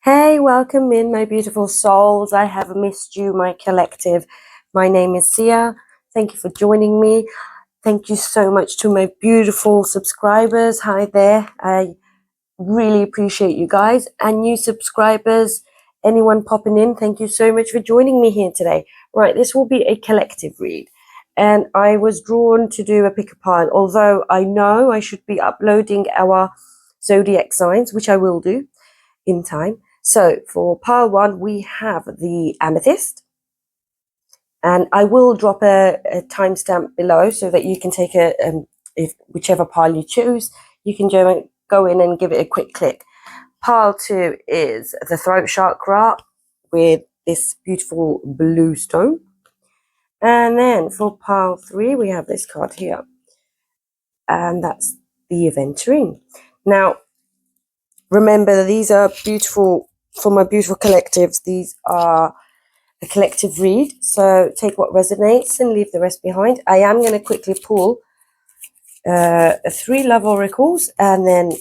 Hey, welcome in, my beautiful souls. I have missed you, my collective. My name is Sia. Thank you for joining me. Thank you so much to my beautiful subscribers. Hi there. I really appreciate you guys. And new subscribers, anyone popping in, thank you so much for joining me here today. Right, this will be a collective read. And I was drawn to do a pick-a-pile, although I know I should be uploading our zodiac signs, which I will do in time. So for pile one, we have the amethyst. And I will drop a timestamp below so that you can take whichever pile you choose, you can go in and give it a quick click. Pile two is the throat chakra with this beautiful blue stone. And then for pile three, we have this card here. And that's the aventurine. Now, remember, these are beautiful, for my beautiful collectives, these are a collective read. So take what resonates and leave the rest behind. I am going to quickly pull 3 love oracles and then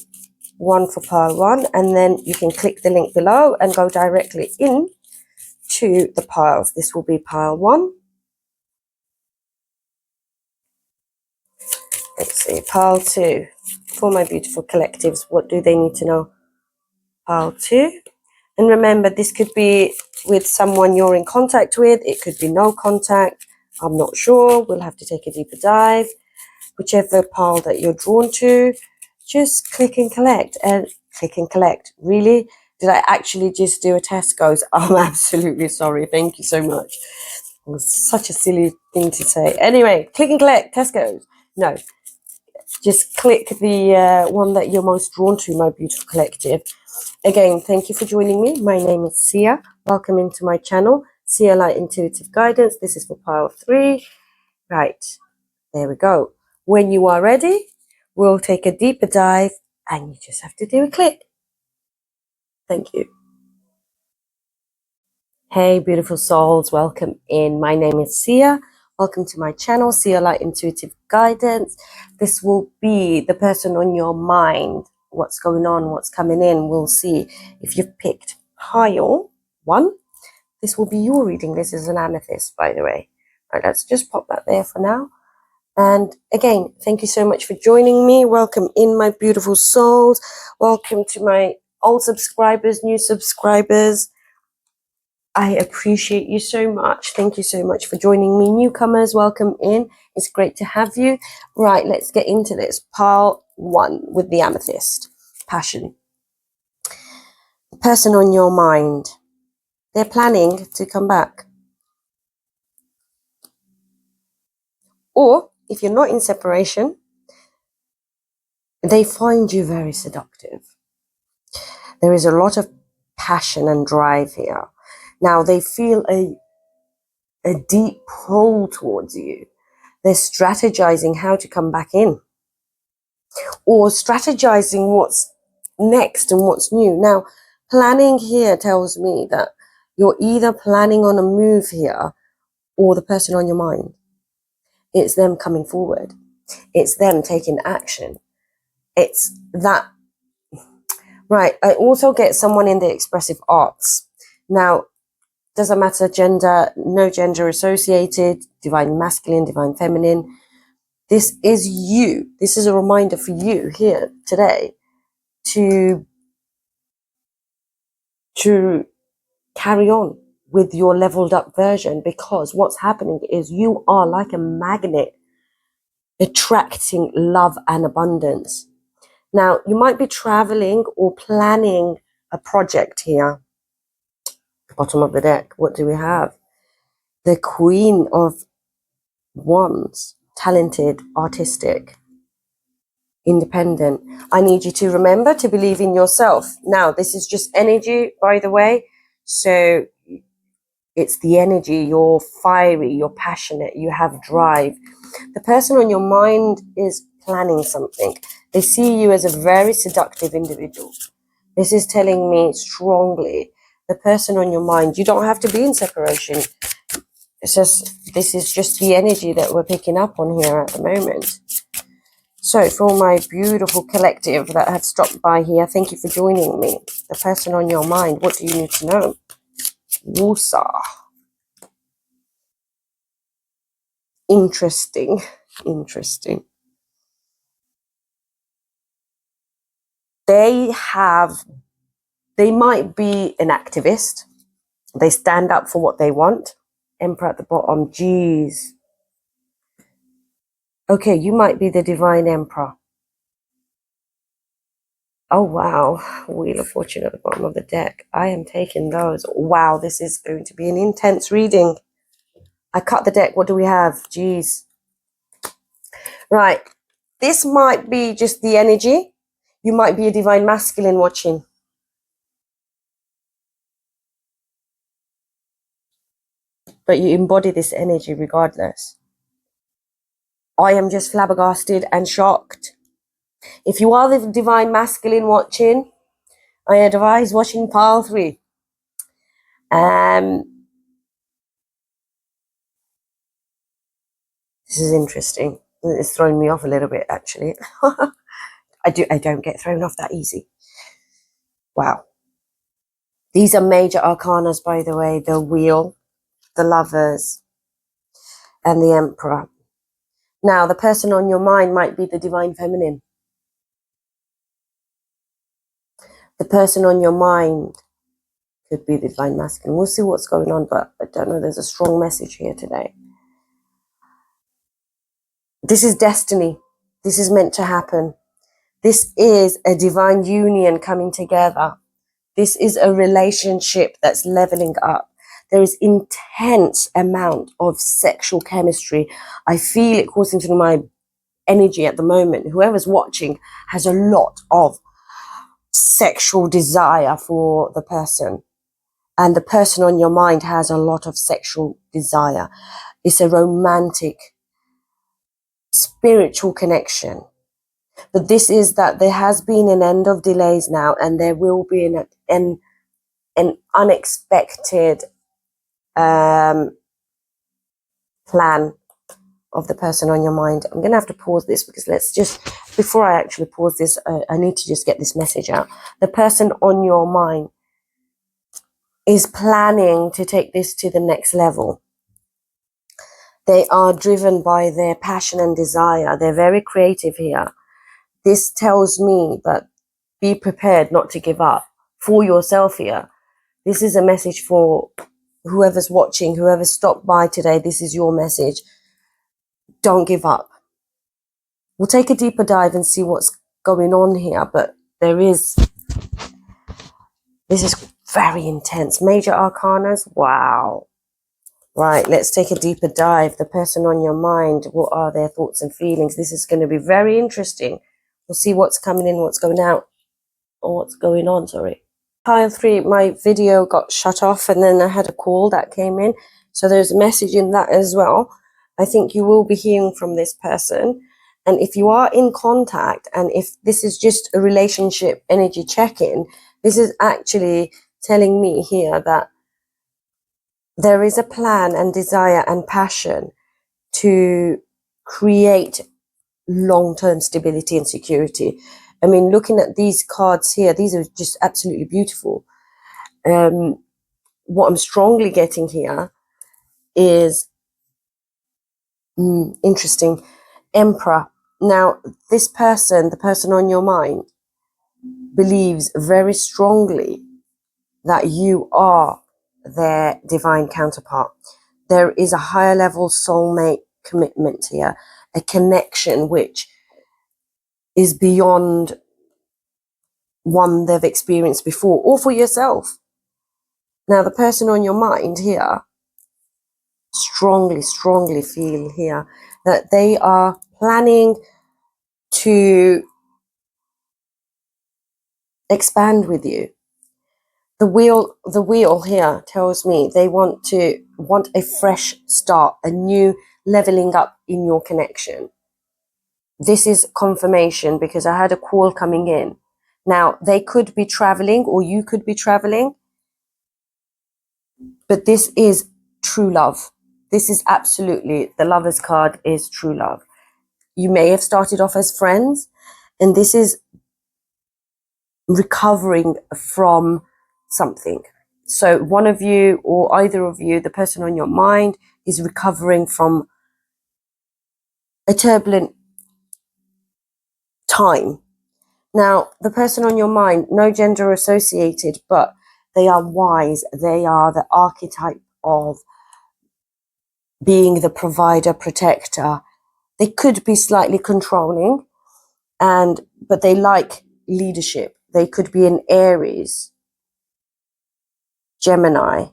1 for pile 1. And then you can click the link below and go directly in to the piles. This will be pile 1. Let's see, pile 2. For my beautiful collectives, what do they need to know? Pile 2. And remember, this could be with someone you're in contact with. It could be no contact. I'm not sure. We'll have to take a deeper dive. Whichever pile that you're drawn to, just click and collect. And click and collect. Really? Did I actually just do a Tesco's? I'm absolutely sorry. Thank you so much. It was such a silly thing to say. Anyway, click and collect. Tesco's. No. Just click the one that you're most drawn to, my beautiful collective. Again, thank you for joining me. My name is Sia. Welcome into my channel, Sia Light Intuitive Guidance. This is for pile 3. Right, there we go. When you are ready, we'll take a deeper dive and you just have to do a click. Thank you. Hey, beautiful souls. Welcome in. My name is Sia. Welcome to my channel, Sia Light Intuitive Guidance. This will be the person on your mind. What's going on, what's coming in, we'll see. If you've picked pile 1, this will be your reading. This is an amethyst, by the way. All right, let's just pop that there for now. And again, thank you so much for joining me. Welcome in, my beautiful souls. Welcome to my old subscribers, new subscribers. I appreciate you so much. Thank you so much for joining me. Newcomers, welcome in. It's great to have you. Right, let's get into this. Pile 1 with the amethyst. Passion. The person on your mind. They're planning to come back. Or, if you're not in separation, they find you very seductive. There is a lot of passion and drive here. Now, they feel a deep pull towards you. They're strategizing how to come back in. Or strategizing what's next and what's new. Now, planning here tells me that you're either planning on a move here or the person on your mind. It's them coming forward. It's them taking action. It's that. Right. I also get someone in the expressive arts. Now, doesn't matter gender, no gender associated, divine masculine, divine feminine. This is you. This is a reminder for you here today to carry on with your leveled up version, because what's happening is you are like a magnet attracting love and abundance. Now, you might be traveling or planning a project here. Bottom of the deck, what do we have? The Queen of Wands, talented, artistic, independent. I need you to remember to believe in yourself. Now, this is just energy, by the way. So it's the energy, you're fiery, you're passionate, you have drive. The person on your mind is planning something. They see you as a very seductive individual. This is telling me strongly, the person on your mind, you don't have to be in separation. It's just, this is just the energy that we're picking up on here at the moment. So for my beautiful collective that have stopped by here, thank you for joining me. The person on your mind, what do you need to know? Wusa. Interesting. Interesting. They might be an activist. They stand up for what they want. Emperor at the bottom. Jeez. Okay, you might be the divine emperor. Oh, wow. Wheel of Fortune at the bottom of the deck. I am taking those. Wow, this is going to be an intense reading. I cut the deck. What do we have? Jeez. Right. This might be just the energy. You might be a divine masculine watching. But you embody this energy regardless. I am just flabbergasted and shocked. If you are the divine masculine watching, I advise watching pile 3. This is interesting. It's thrown me off a little bit, actually. I don't get thrown off that easy. Wow. These are major arcanas, by the way. The Wheel, the Lovers, and the Emperor. Now, the person on your mind might be the divine feminine. The person on your mind could be the divine masculine. We'll see what's going on, but I don't know. There's a strong message here today. This is destiny. This is meant to happen. This is a divine union coming together. This is a relationship that's leveling up. There is intense amount of sexual chemistry. I feel it coursing through my energy at the moment. Whoever's watching has a lot of sexual desire for the person. And the person on your mind has a lot of sexual desire. It's a romantic, spiritual connection. But this is that there has been an end of delays now, and there will be an unexpected plan of the person on your mind. I'm going to have to pause this because before I actually pause this, I need to just get this message out. The person on your mind is planning to take this to the next level. They are driven by their passion and desire. They're very creative here. This tells me that be prepared not to give up for yourself here. This is a message for whoever's watching, whoever's stopped by today. This is your message. Don't give up. We'll take a deeper dive and see what's going on here, but this is very intense. Major arcanas. Wow. Right, let's take a deeper dive. The person on your mind, what are their thoughts and feelings? This is going to be very interesting. We'll see what's coming in, what's going out, or what's going on, sorry. Pile 3, my video got shut off and then I had a call that came in. So there's a message in that as well. I think you will be hearing from this person. And if you are in contact, and if this is just a relationship energy check-in, this is actually telling me here that there is a plan and desire and passion to create long-term stability and security. I mean, looking at these cards here, these are just absolutely beautiful. What I'm strongly getting here is interesting. Emperor. Now, this person, the person on your mind, believes very strongly that you are their divine counterpart. There is a higher level soulmate commitment here, a connection which is beyond one they've experienced before, or for yourself. Now, the person on your mind here, strongly feel here that they are planning to expand with you. The wheel here tells me they want a fresh start, a new leveling up in your connection. This is confirmation because I had a call coming in. Now, they could be traveling or you could be traveling, but this is true love. This is absolutely, the Lover's card is true love. you may have started off as friends, and this is recovering from something. So one of you or either of you, the person on your mind, is recovering from a turbulent time. Now, the person on your mind, no gender associated, but they are wise. They are the archetype of being the provider, protector. They could be slightly controlling, but they like leadership. They could be an Aries, Gemini.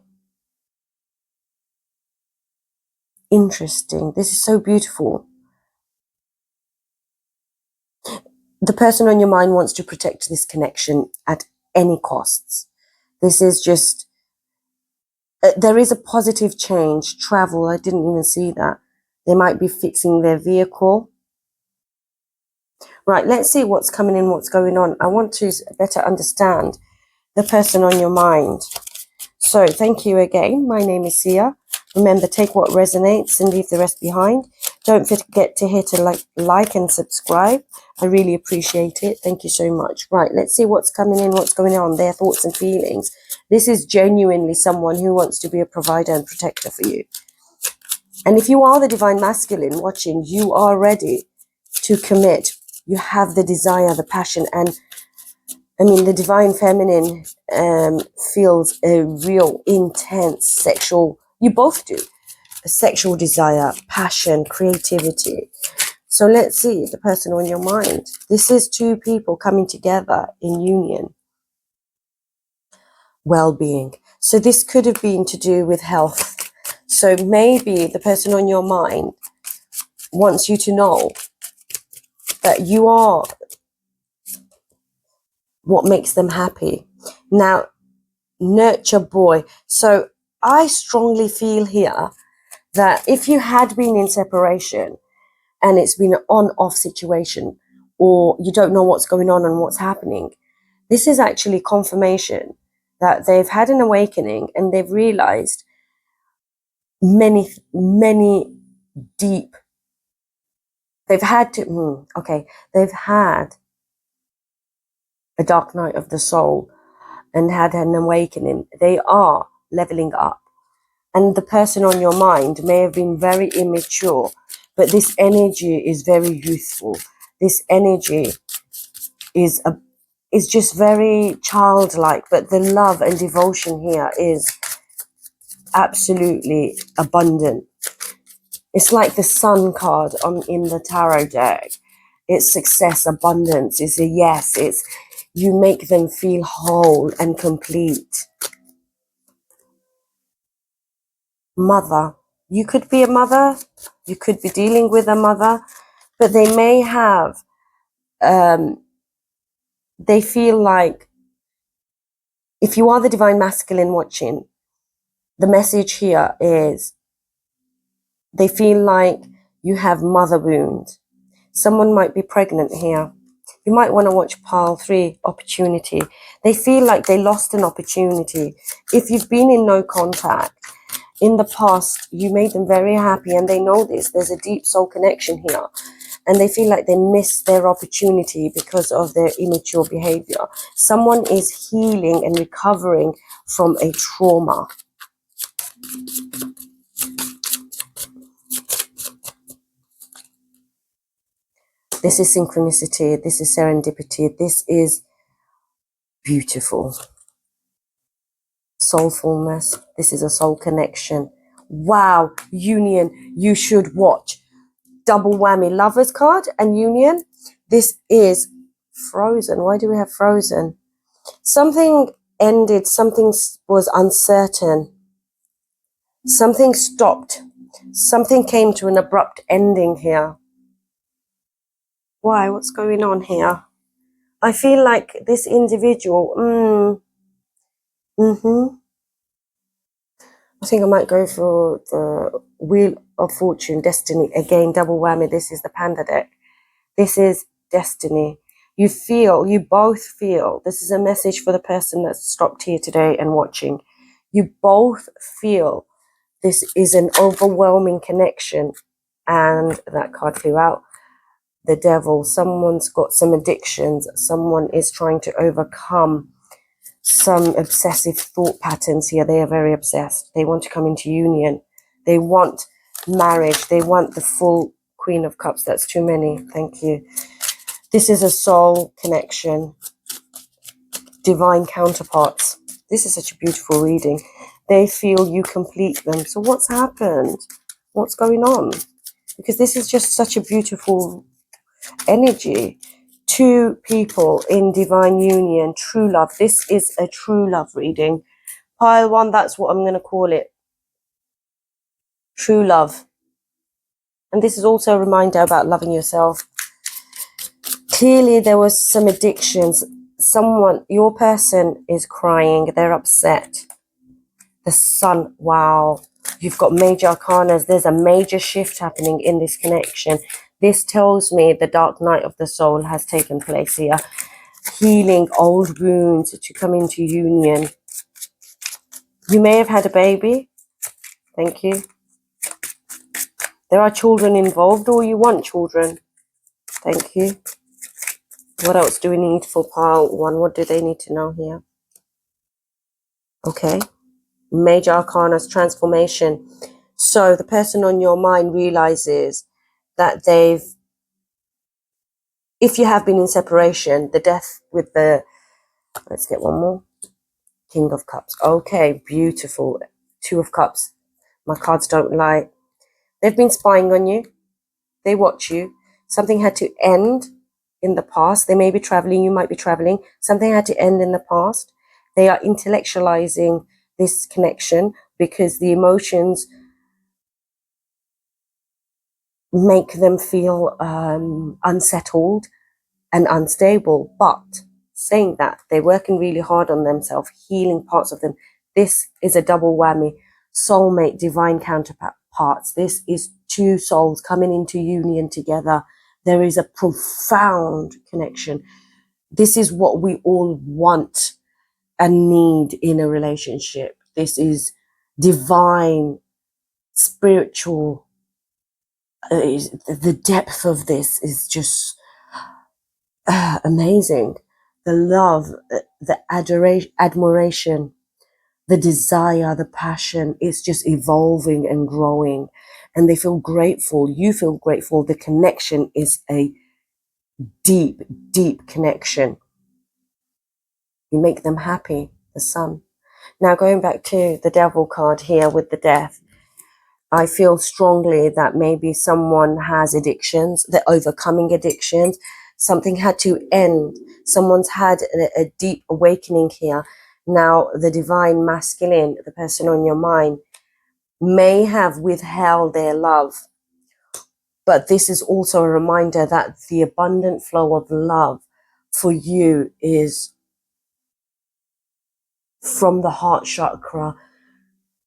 Interesting. This is so beautiful. The person on your mind wants to protect this connection at any costs. This is just, there is a positive change, travel. I didn't even see that. They might be fixing their vehicle. Right, let's see what's coming in, what's going on. I want to better understand the person on your mind. So thank you again. My name is Sia. Remember, take what resonates and leave the rest behind. Don't forget to hit a like and subscribe. I really appreciate it. Thank you so much. Right, let's see what's coming in, what's going on, their thoughts and feelings. This is genuinely someone who wants to be a provider and protector for you. And if you are the divine masculine watching, you are ready to commit. You have the desire, the passion, and I mean, the divine feminine feels a real intense sexual, you both do, a sexual desire, passion, creativity. So let's see the person on your mind. This is two people coming together in union. Well-being. So this could have been to do with health. So maybe the person on your mind wants you to know that you are what makes them happy. Now, nurture boy. So I strongly feel here that if you had been in separation and it's been an on-off situation, or you don't know what's going on and what's happening, this is actually confirmation that they've had an awakening and they've realized many deep, they've had a dark night of the soul and had an awakening. They are leveling up. And the person on your mind may have been very immature, but this energy is very youthful. This energy is just very childlike, but the love and devotion here is absolutely abundant. It's like the sun card in the tarot deck. It's success, abundance, it's a yes. It's you make them feel whole and complete. Mother. You could be a mother. You could be dealing with a mother, but they may have, they feel like, if you are the divine masculine watching, the message here is they feel like you have mother wound. Someone might be pregnant here. You might want to watch pile 3, opportunity. They feel like they lost an opportunity. If you've been in no contact, in the past, you made them very happy and they know this. There's a deep soul connection here. And they feel like they missed their opportunity because of their immature behavior. Someone is healing and recovering from a trauma. This is synchronicity. This is serendipity. This is beautiful. Soulfulness. This is a soul connection. Wow. Union. You should watch. Double whammy. Lovers card and union. This is frozen. Why do we have frozen? Something ended. Something was uncertain. Something stopped. Something came to an abrupt ending here. Why? What's going on here? I feel like this individual, I think I might go for the Wheel of Fortune, Destiny. Again, double whammy. This is the Panda deck. This is destiny. You both feel, this is a message for the person that's stopped here today and watching. You both feel this is an overwhelming connection. And that card flew out. the devil. Someone's got some addictions. Someone is trying to overcome some obsessive thought patterns here. They are very obsessed. They want to come into union. They want marriage. They want the full Queen of Cups. That's too many. Thank you. This is a soul connection. Divine counterparts. This is such a beautiful reading. They feel you complete them. So what's happened? What's going on? Because this is just such a beautiful energy. Two people in divine union, true love. This is a true love reading. Pile one, that's what I'm going to call it. True love. And this is also a reminder about loving yourself. Clearly there was some addictions. Someone, your person is crying. They're upset. The sun, wow. You've got major arcanas. There's a major shift happening in this connection. This tells me the dark night of the soul has taken place here. Healing old wounds to come into union. You may have had a baby. Thank you. There are children involved, or you want children. Thank you. What else do we need for pile one? What do they need to know here? Okay. Major arcanas, transformation. So the person on your mind realizes that if you have been in separation, the death with the, let's get one more. King of Cups. Okay, beautiful. Two of Cups. My cards don't lie. They've been spying on you. They watch you. Something had to end in the past. They may be traveling. You might be traveling. Something had to end in the past. They are intellectualizing this connection because the emotions make them feel unsettled and unstable. But saying that, they're working really hard on themselves, healing parts of them. This is a double whammy. Soulmate, divine counterparts. This is two souls coming into union together. There is a profound connection. This is what we all want and need in a relationship. This is divine, spiritual. The depth of this is just amazing. The love, the admiration, the desire, the passion is just evolving and growing. And they feel grateful. You feel grateful. The connection is a deep, deep connection. You make them happy, the sun. Now going back to the devil card here with the death. I feel strongly that maybe someone has addictions. They're overcoming addictions. Something had to end. Someone's had a deep awakening here. Now, the divine masculine, the person on your mind, may have withheld their love. But this is also a reminder that the abundant flow of love for you is from the heart chakra.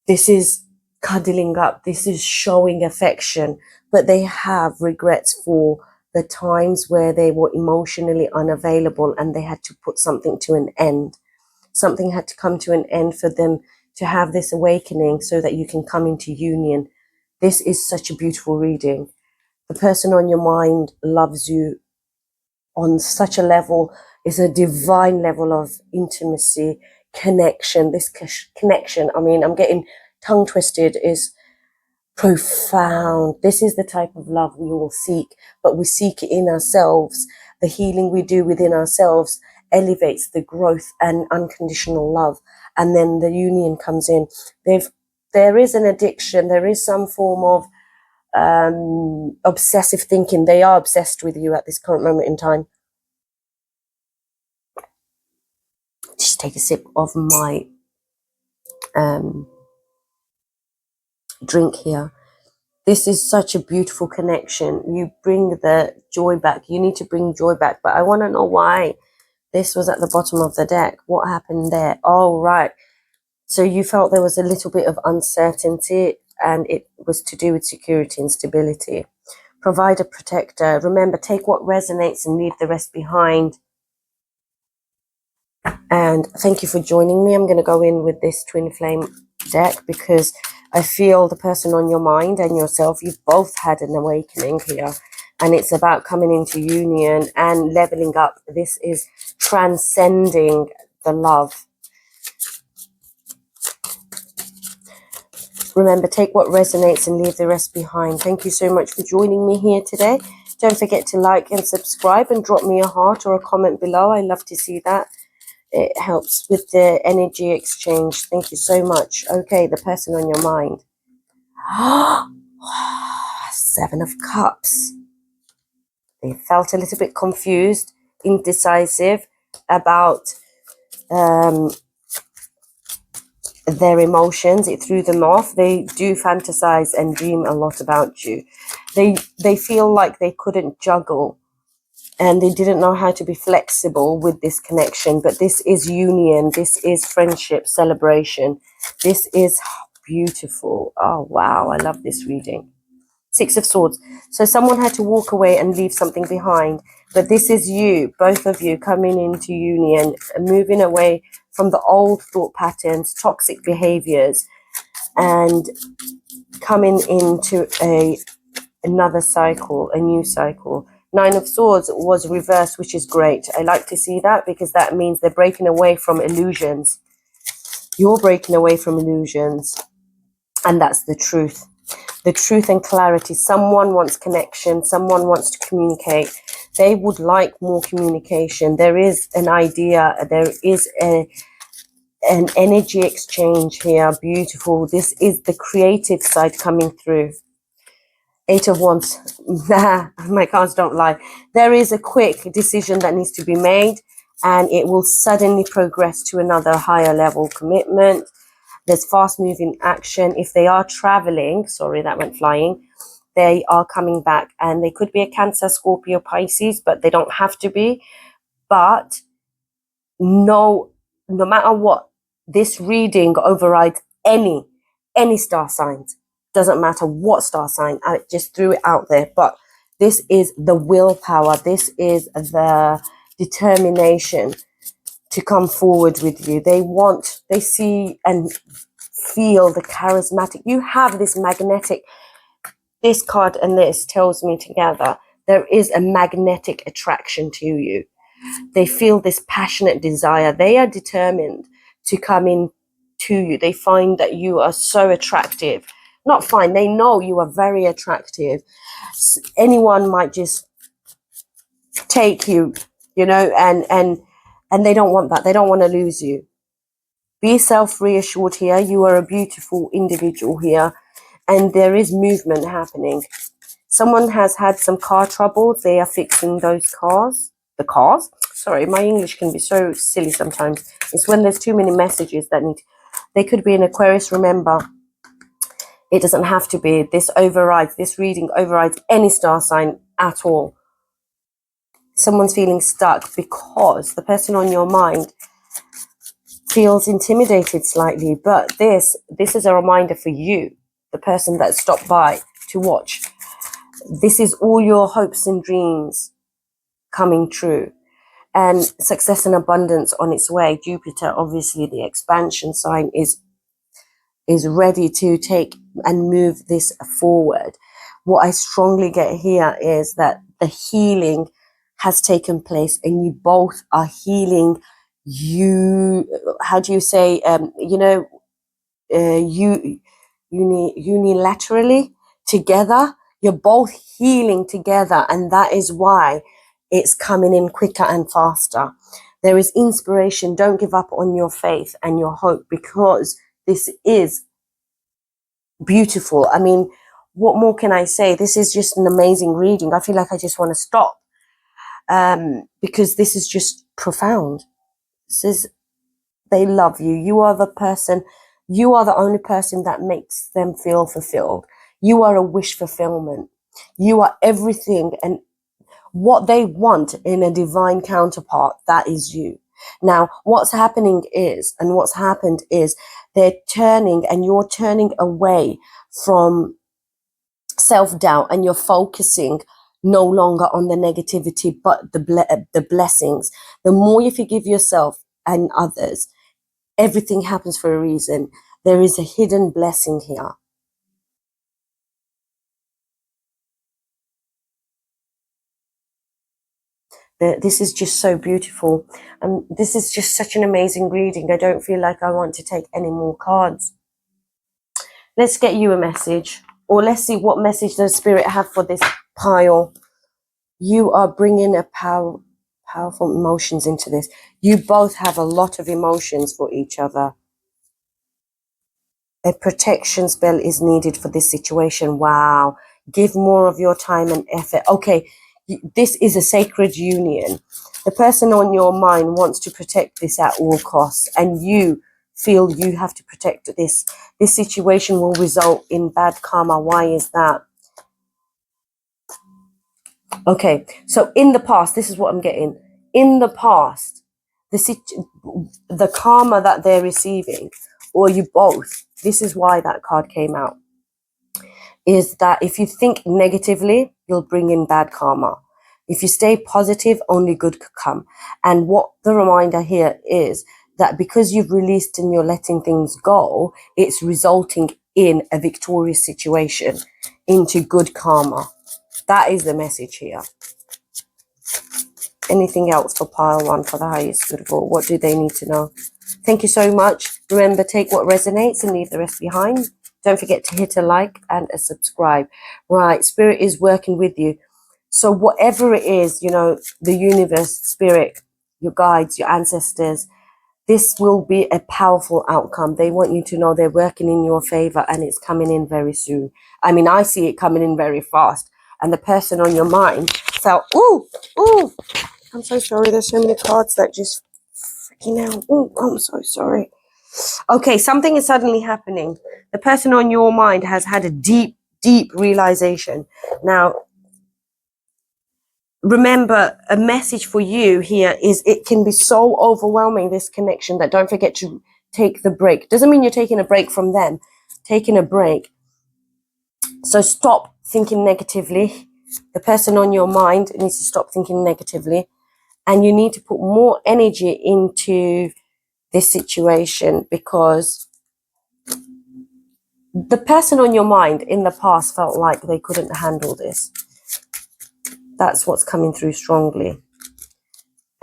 This is cuddling up. This is showing affection. But they have regrets for the times where they were emotionally unavailable and they had to put something to an end. Something had to come to an end for them to have this awakening so that you can come into union. This is such a beautiful reading. The person on your mind loves you on such a level. It's a divine level of intimacy, connection. This connection, I mean, I'm getting tongue twisted, is profound. This is the type of love we all seek, but we seek it in ourselves. The healing we do within ourselves elevates the growth and unconditional love, and then the union comes in. There is an addiction. There is some form of obsessive thinking. They are obsessed with you at this current moment in time. Just take a sip of my drink here. This is such a beautiful connection. You bring the joy back. You need to bring joy back. But I want to know why this was at the bottom of the deck. What happened there? Oh, right. So you felt there was a little bit of uncertainty, and it was to do with security and stability. Provider, protector. Remember, take what resonates and leave the rest behind. And thank you for joining me. I'm going to go in with this twin flame deck because I feel the person on your mind and yourself, you've both had an awakening here. and it's about coming into union and leveling up. This is transcending the love. Remember, take what resonates and leave the rest behind. Thank you so much for joining me here today. Don't forget to like and subscribe and drop me a heart or a comment below. I love to see that. It helps with the energy exchange. Thank you so much. Okay, the person on your mind. Seven of Cups. They felt a little bit confused, indecisive about their emotions. It threw them off. They do fantasize and dream a lot about you. They feel like they couldn't juggle and they didn't know how to be flexible with this connection. But this is union. This is friendship, celebration. This is beautiful. Oh, wow. I love this reading. Six of Swords. So someone had to walk away and leave something behind. But this is you, both of you, coming into union, moving away from the old thought patterns, toxic behaviors, and coming into another cycle, a new cycle. Nine of Swords was reversed, which is great. I like to see that because that means they're breaking away from illusions. You're breaking away from illusions. And that's the truth. The truth and clarity. Someone wants connection. Someone wants to communicate. They would like more communication. There is an idea. There is an energy exchange here. Beautiful. This is the creative side coming through. Eight of Wands. My cards don't lie. There is a quick decision that needs to be made, and it will suddenly progress to another higher level commitment. There's fast moving action. If they are traveling, sorry, that went flying, they are coming back, and they could be a Cancer, Scorpio, Pisces, but they don't have to be. But no matter what, this reading overrides any star signs. Doesn't matter what star sign. I just threw it out there. But this is the willpower. This is the determination to come forward with you. They see and feel the charismatic. You have this magnetic, this card and this tells me together, there is a magnetic attraction to you. They feel this passionate desire. They are determined to come in to you. They find that you are so attractive. Not find, they know you are very attractive. Anyone might just take you, you know, and they don't want that. They don't want to lose you. Be self-reassured here. You are a beautiful individual here, and there is movement happening. Someone has had some car trouble. They are fixing those cars. The cars? Sorry, my English can be so silly sometimes. It's when there's too many messages that need. They could be an Aquarius. Remember, it doesn't have to be. This overrides. This reading overrides any star sign at all. Someone's feeling stuck because the person on your mind feels intimidated slightly, but this is a reminder for you, the person that stopped by to watch. This is all your hopes and dreams coming true, and success and abundance on its way. Jupiter, obviously the expansion sign, is ready to take and move this forward. What I strongly get here is that the healing has taken place, and you both are healing. You, how do you say, unilaterally together. You're both healing together, and that is why it's coming in quicker and faster. There is inspiration. Don't give up on your faith and your hope, because this is beautiful. I mean, what more can I say? This is just an amazing reading. I feel like I just want to stop, because this is just profound. This is, they love you. You are the person, you are the only person that makes them feel fulfilled. You are a wish fulfillment. You are everything and what they want in a divine counterpart. That is you. Now, what's happening is, and what's happened is, they're turning, and you're turning away from self-doubt, and you're focusing no longer on the negativity, but the blessings. The more you forgive yourself and others, everything happens for a reason. There is a hidden blessing here. This is just so beautiful. And this is just such an amazing reading. I don't feel like I want to take any more cards. Let's get you a message. Or let's see what message does Spirit have for this pile. You are bringing a powerful emotions into this. You both have a lot of emotions for each other. A protection spell is needed for this situation. Wow. Give more of your time and effort. Okay, this is a sacred union. The person on your mind wants to protect this at all costs, and you feel you have to protect this. This situation will result in bad karma. Why is that? Okay, so in the past, this is what I'm getting. In the past, the karma that they're receiving, or you both, this is why that card came out, is that if you think negatively, you'll bring in bad karma. If you stay positive, only good could come. And what the reminder here is that because you've released and you're letting things go, it's resulting in a victorious situation, into good karma. That is the message here. Anything else for pile one for the highest good of all? What do they need to know? Thank you so much. Remember, take what resonates and leave the rest behind. Don't forget to hit a like and a subscribe. Right, Spirit is working with you. So whatever it is, you know, the universe, Spirit, your guides, your ancestors, this will be a powerful outcome. They want you to know they're working in your favor, and it's coming in very soon. I mean, I see it coming in very fast. And the person on your mind felt, ooh, I'm so sorry. There's so many cards that just freaking out. Oh, I'm so sorry. Okay, something is suddenly happening. The person on your mind has had a deep, deep realization. Now, remember, a message for you here is it can be so overwhelming, this connection, that don't forget to take the break. Doesn't mean you're taking a break from them. Taking a break. So stop thinking negatively. The person on your mind needs to stop thinking negatively. And you need to put more energy into this situation, because the person on your mind in the past felt like they couldn't handle this. That's what's coming through strongly.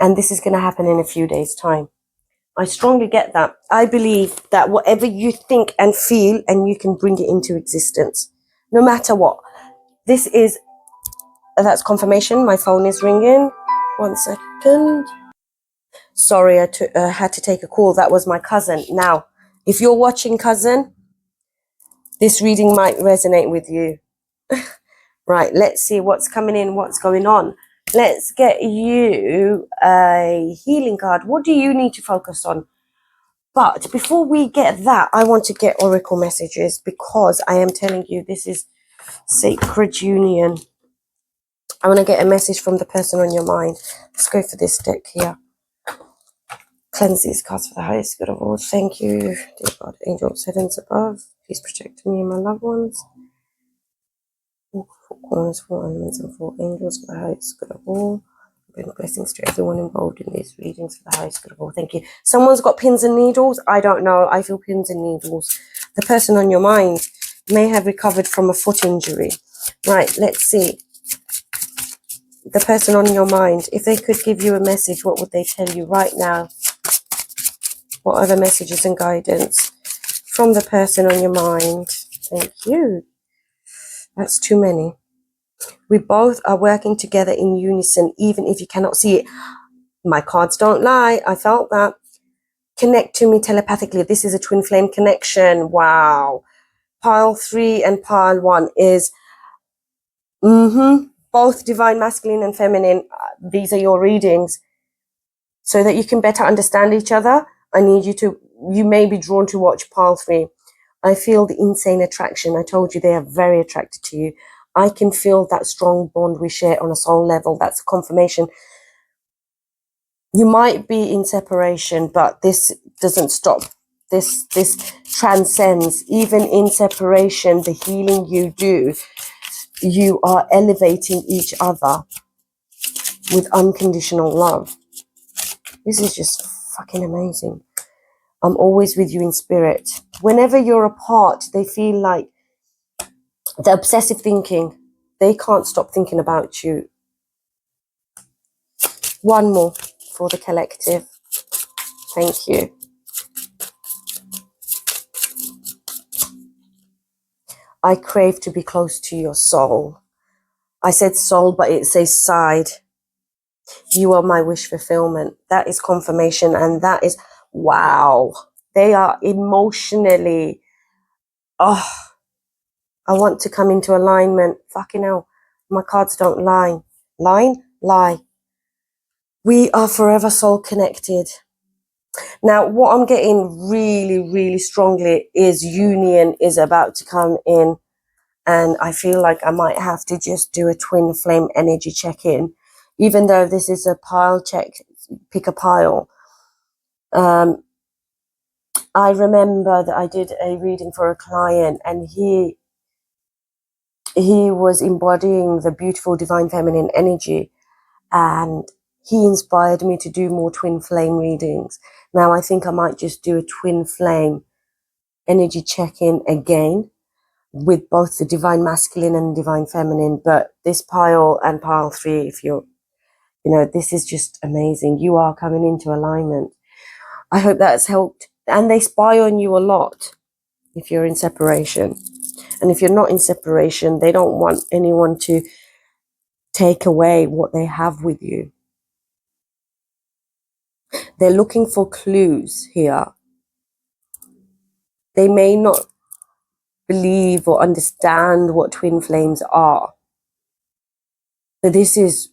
And this is going to happen in a few days' time. I strongly get that. I believe that whatever you think and feel, and you can bring it into existence, no matter what. This is, that's confirmation. My phone is ringing. 1 second. Sorry, I had to take a call. That was my cousin. Now, if you're watching, cousin, this reading might resonate with you. Right, let's see what's coming in, what's going on. Let's get you a healing card. What do you need to focus on? But before we get that, I want to get oracle messages, because I am telling you, this is sacred union. I want to get a message from the person on your mind. Let's go for this deck here. Cleanse these cards for the highest good of all. Thank you, dear God. Angels, heavens above, please protect me and my loved ones. Four corners, 4 elements, and 4 angels for the highest good of all. Bring blessings to everyone involved in these readings for the highest good of all. Thank you. Someone's got pins and needles. I don't know. I feel pins and needles. The person on your mind may have recovered from a foot injury. Right, let's see. The person on your mind, if they could give you a message, what would they tell you right now? What are the messages and guidance from the person on your mind? Thank you. That's too many. We both are working together in unison, even if you cannot see it. My cards don't lie. I felt that. Connect to me telepathically. This is a twin flame connection. Wow. Pile 3 and pile 1 is both divine masculine and feminine. These are your readings. So that you can better understand each other, I need you may be drawn to watch pile 3. I feel the insane attraction. I told you they are very attracted to you. I can feel that strong bond we share on a soul level. That's a confirmation. You might be in separation, but this doesn't stop. This transcends. Even in separation, the healing you do, you are elevating each other with unconditional love. This is just fucking amazing. I'm always with you in spirit. Whenever you're apart, they feel like the obsessive thinking. They can't stop thinking about you. One more for the collective. Thank you. I crave to be close to your soul. I said soul, but it says side. You are my wish fulfillment. That is confirmation, and that is, wow. They are emotionally, oh, I want to come into alignment. Fucking hell, my cards don't lie. Lie. We are forever soul connected. Now, what I'm getting really, really strongly is union is about to come in. And I feel like I might have to just do a twin flame energy check-in, even though this is a pile check, pick a pile. I remember that I did a reading for a client, and he was embodying the beautiful divine feminine energy, and he inspired me to do more twin flame readings. Now I think I might just do a twin flame energy check-in again, with both the divine masculine and divine feminine. But this pile and pile 3, if you're, this is just amazing. You are coming into alignment. I hope that's helped. And they spy on you a lot if you're in separation. And if you're not in separation, they don't want anyone to take away what they have with you. They're looking for clues here. They may not believe or understand what twin flames are, but this is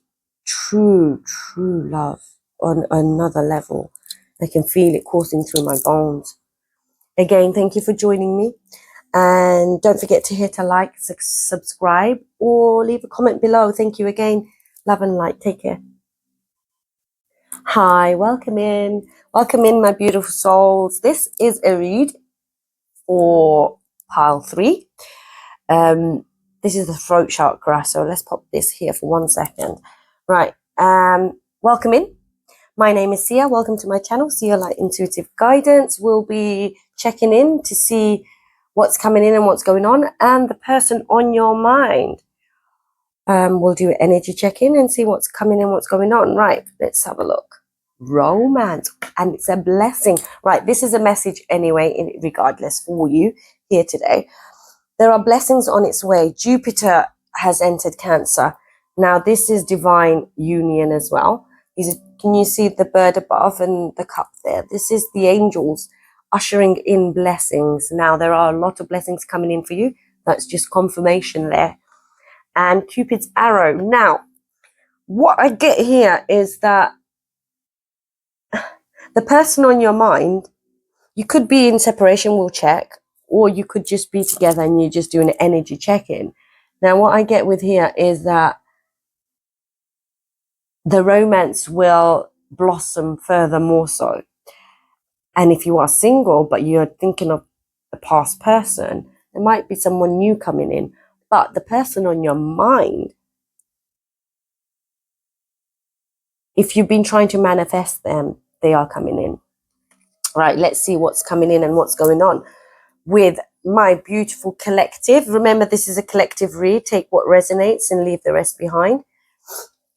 true love on another level. I can feel it coursing through my bones. Again, thank you for joining me. And don't forget to hit a like, subscribe, or leave a comment below. Thank you again. Love and light. Take care. Hi, welcome in. Welcome in, my beautiful souls. This is a read for pile 3. This is the throat chakra, so let's pop this here for 1 second. Right, welcome in. My name is Sia. Welcome to my channel, Sia Light Intuitive Guidance. We'll be checking in to see what's coming in and what's going on, and the person on your mind. We'll do an energy check-in and see what's coming in, what's going on. Right, let's have a look. Romance, and it's a blessing. Right, this is a message anyway, regardless, for you here today. There are blessings on its way. Jupiter has entered Cancer. Now, this is divine union as well. Can you see the bird above and the cup there? This is the angels ushering in blessings. Now, there are a lot of blessings coming in for you. That's just confirmation there. And Cupid's arrow. Now, what I get here is that the person on your mind, you could be in separation, we'll check, or you could just be together and you're just doing an energy check-in. Now, what I get with here is that the romance will blossom further more so. And if you are single, but you're thinking of a past person, there might be someone new coming in. But the person on your mind, if you've been trying to manifest them, they are coming in. Right, let's see what's coming in and what's going on with my beautiful collective. Remember, this is a collective read. Take what resonates and leave the rest behind.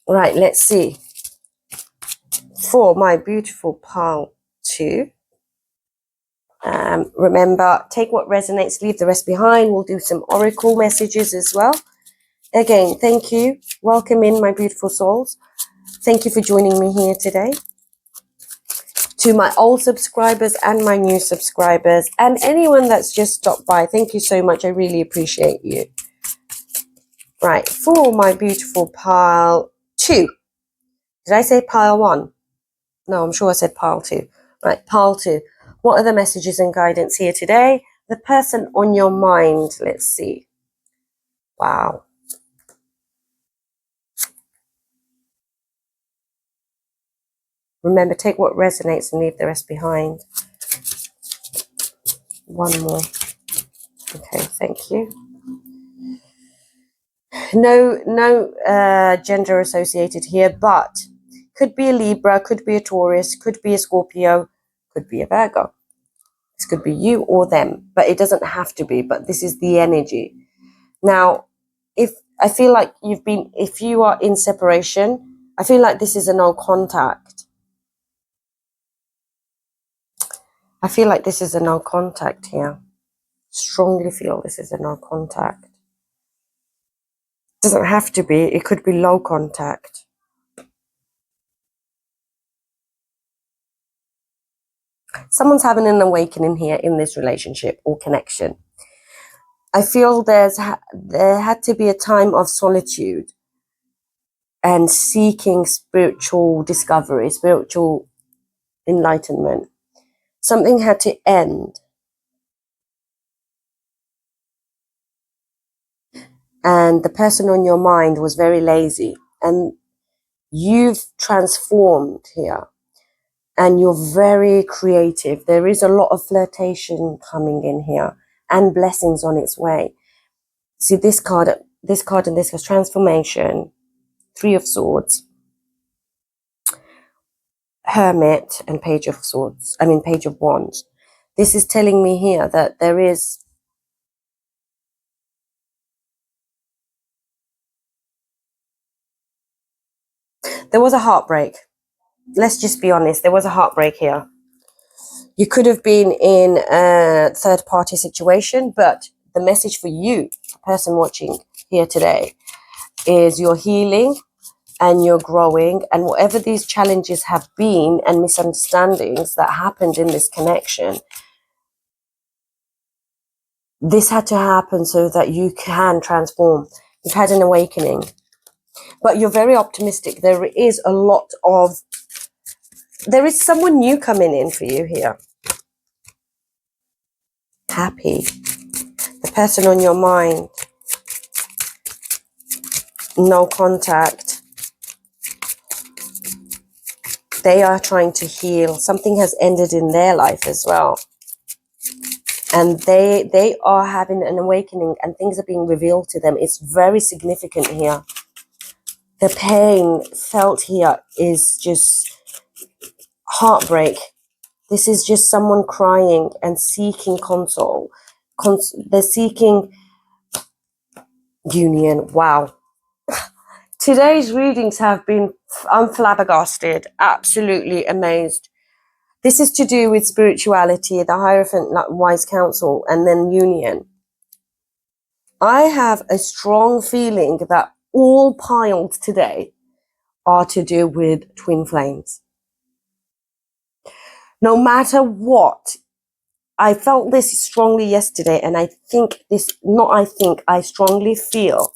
Right, let's see. For my beautiful pile 2. Remember, take what resonates, leave the rest behind. We'll do some oracle messages as well. Again, thank you. Welcome in, my beautiful souls. Thank you for joining me here today. To my old subscribers and my new subscribers, and anyone that's just stopped by, thank you so much. I really appreciate you. Right, for my beautiful pile 2. Did I say pile 1? No, I'm sure I said pile 2. Right, pile 2. What are the messages and guidance here today? The person on your mind. Let's see. Wow. Remember, take what resonates and leave the rest behind. One more. Okay, thank you. No gender associated here, but could be a Libra, could be a Taurus, could be a Scorpio, could be a Virgo. This could be you or them, but it doesn't have to be, but this is the energy. Now, if I feel like if you are in separation, I feel like this is a no contact. I feel like this is a no contact here. Strongly feel this is a no contact. Doesn't have to be. It could be low contact. Someone's having an awakening here in this relationship or connection. I feel there had to be a time of solitude and seeking spiritual discovery, spiritual enlightenment. Something had to end. And the person on your mind was very lazy. And you've transformed here. And you're very creative. There is a lot of flirtation coming in here. And blessings on its way. See this card and this card, transformation, 3 of Swords, Hermit, and Page of Swords. Page of Wands. This is telling me here that there was a heartbreak. Let's just be honest. There was a heartbreak here. You could have been in a third-party situation, but the message for you, the person watching here today, is you're healing and you're growing, and whatever these challenges have been and misunderstandings that happened in this connection, this had to happen so that you can transform. You've had an awakening, but you're very optimistic. There is someone new coming in for you here. Happy. The person on your mind. No contact. They are trying to heal. Something has ended in their life as well. And they are having an awakening and things are being revealed to them. It's very significant here. The pain felt here is just heartbreak. This is just someone crying and seeking console. They're seeking union. Wow. Today's readings have been, I'm flabbergasted, absolutely amazed. This is to do with spirituality, the Hierophant, like wise counsel, and then union. I have a strong feeling that all piled today are to do with twin flames. No matter what, I felt this strongly yesterday, and I strongly feel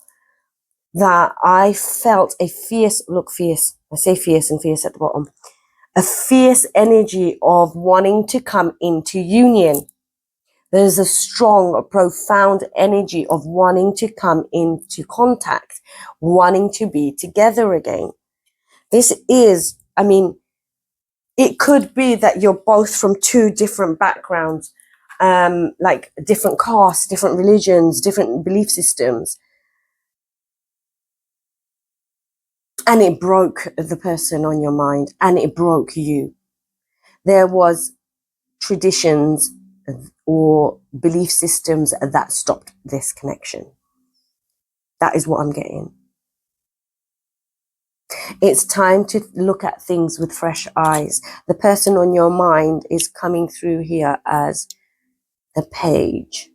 that I felt a fierce, I say fierce and fierce at the bottom, a fierce energy of wanting to come into union. There's a strong, profound energy of wanting to come into contact, wanting to be together again. This is, it could be that you're both from 2 different backgrounds, like different castes, different religions, different belief systems. And it broke the person on your mind, and it broke you. There was traditions or belief systems that stopped this connection. That is what I'm getting. It's time to look at things with fresh eyes. The person on your mind is coming through here as a page.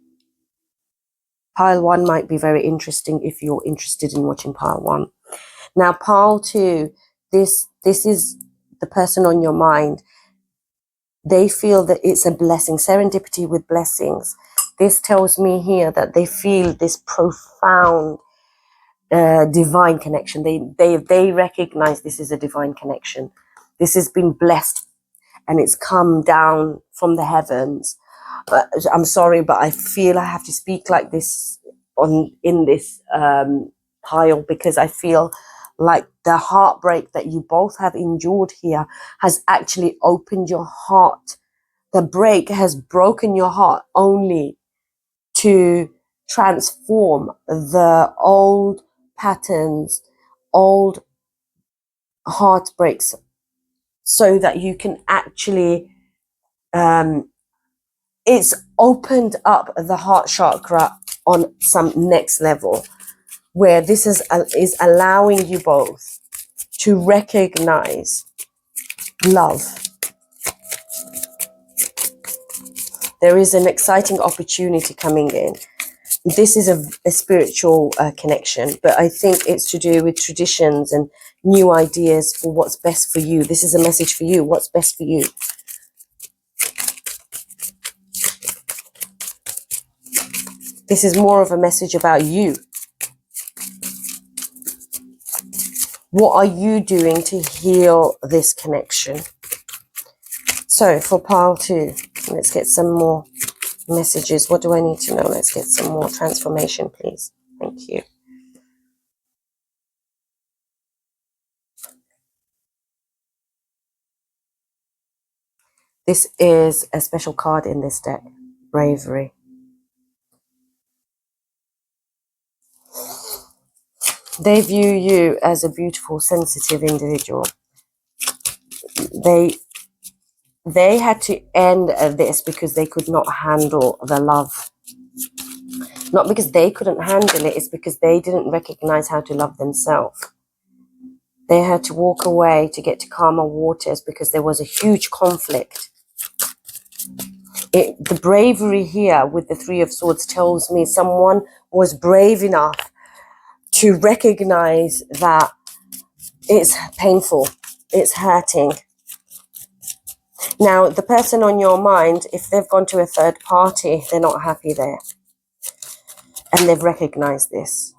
Pile 1 might be very interesting if you're interested in watching pile 1. Now, pile 2, this is the person on your mind. They feel that it's a blessing, serendipity with blessings. This tells me here that they feel this profound divine connection. They recognize this is a divine connection. This has been blessed and it's come down from the heavens. I'm sorry, but I feel I have to speak like this in this pile, because I feel like the heartbreak that you both have endured here has actually opened your heart. The break has broken your heart only to transform the old patterns, old heartbreaks, so that you can actually, it's opened up the heart chakra on some next level, where this is allowing you both to recognize love. There is an exciting opportunity coming in. This is a spiritual connection, but I think it's to do with traditions and new ideas for what's best for you. This is a message for you. What's best for you? This is more of a message about you. What are you doing to heal this connection? So for pile 2, let's get some more messages. What do I need to know? Let's get some more transformation, please. Thank you. This is a special card in this deck, bravery. They view you as a beautiful, sensitive individual. They had to end this because they could not handle the love. Not because they couldn't handle it, it's because they didn't recognize how to love themselves. They had to walk away to get to calmer waters because there was a huge conflict. The bravery here with the 3 of Swords tells me someone was brave enough to recognize that it's painful, it's hurting. Now, the person on your mind, if they've gone to a third party, they're not happy there. And they've recognized this.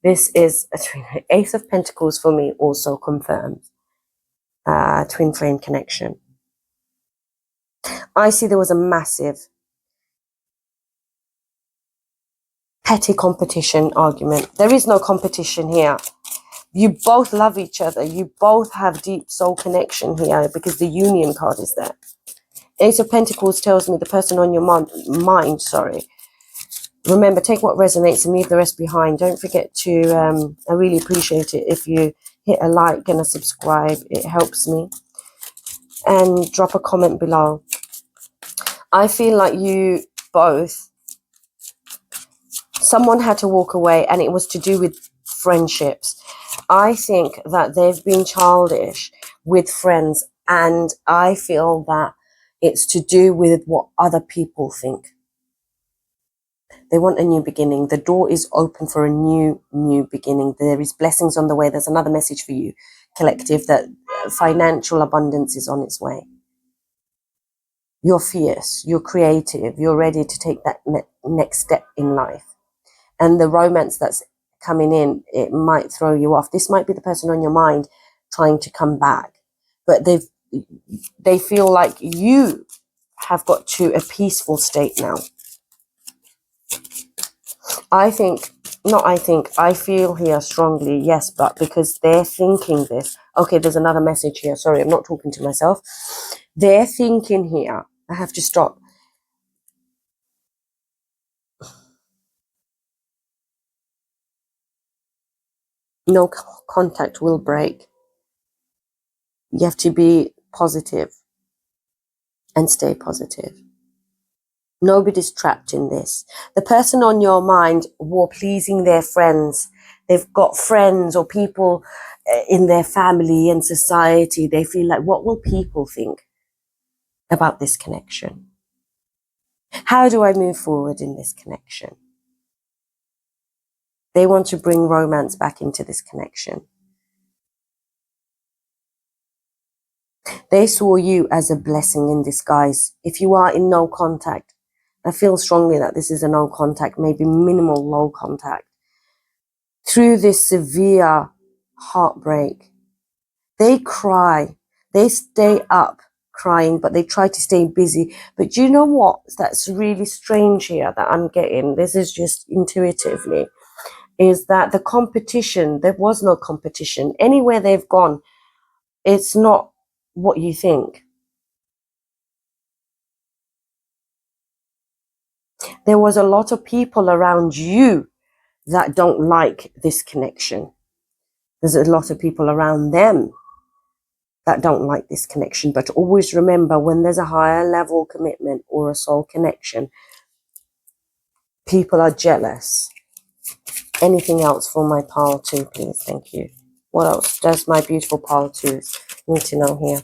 This is a Ace of Pentacles for me also confirms twin flame connection. I see there was a massive petty competition argument. There is no competition here. You both love each other. You both have deep soul connection here because the union card is there. Ace of Pentacles tells me the person on your mind, remember, take what resonates and leave the rest behind. Don't forget to, I really appreciate it if you hit a like and a subscribe. It helps me. And drop a comment below. I feel like you both, someone had to walk away and it was to do with friendships. I think that they've been childish with friends and I feel that it's to do with what other people think. They want a new beginning. The door is open for a new beginning. There is blessings on the way. There's another message for you, collective, that financial abundance is on its way. You're fierce, you're creative, you're ready to take that next step in life. And the romance that's coming in, it might throw you off. This might be the person on your mind trying to come back. But they feel like you have got to a peaceful state now. I feel here strongly, yes, but because they're thinking this. Okay, there's another message here. Sorry, I'm not talking to myself. They're thinking here. I have to stop. No contact will break. You have to be positive and stay positive. Nobody's trapped in this. The person on your mind were pleasing their friends. They've got friends or people in their family and society. They feel like, what will people think about this connection? How do I move forward in this connection? They want to bring romance back into this connection. They saw you as a blessing in disguise. If you are in no contact, I feel strongly that this is a no contact, maybe minimal low contact. Through this severe heartbreak, they cry. They stay up crying, but they try to stay busy. But do you know what? That's really strange here that I'm getting. This is just intuitively. Is that the competition, there was no competition. Anywhere they've gone, it's not what you think. There was a lot of people around you that don't like this connection. There's a lot of people around them that don't like this connection. But always remember, when there's a higher level commitment or a soul connection, people are jealous. Anything else for my pile 2, please? Thank you. What else does my beautiful pile twos need to know here?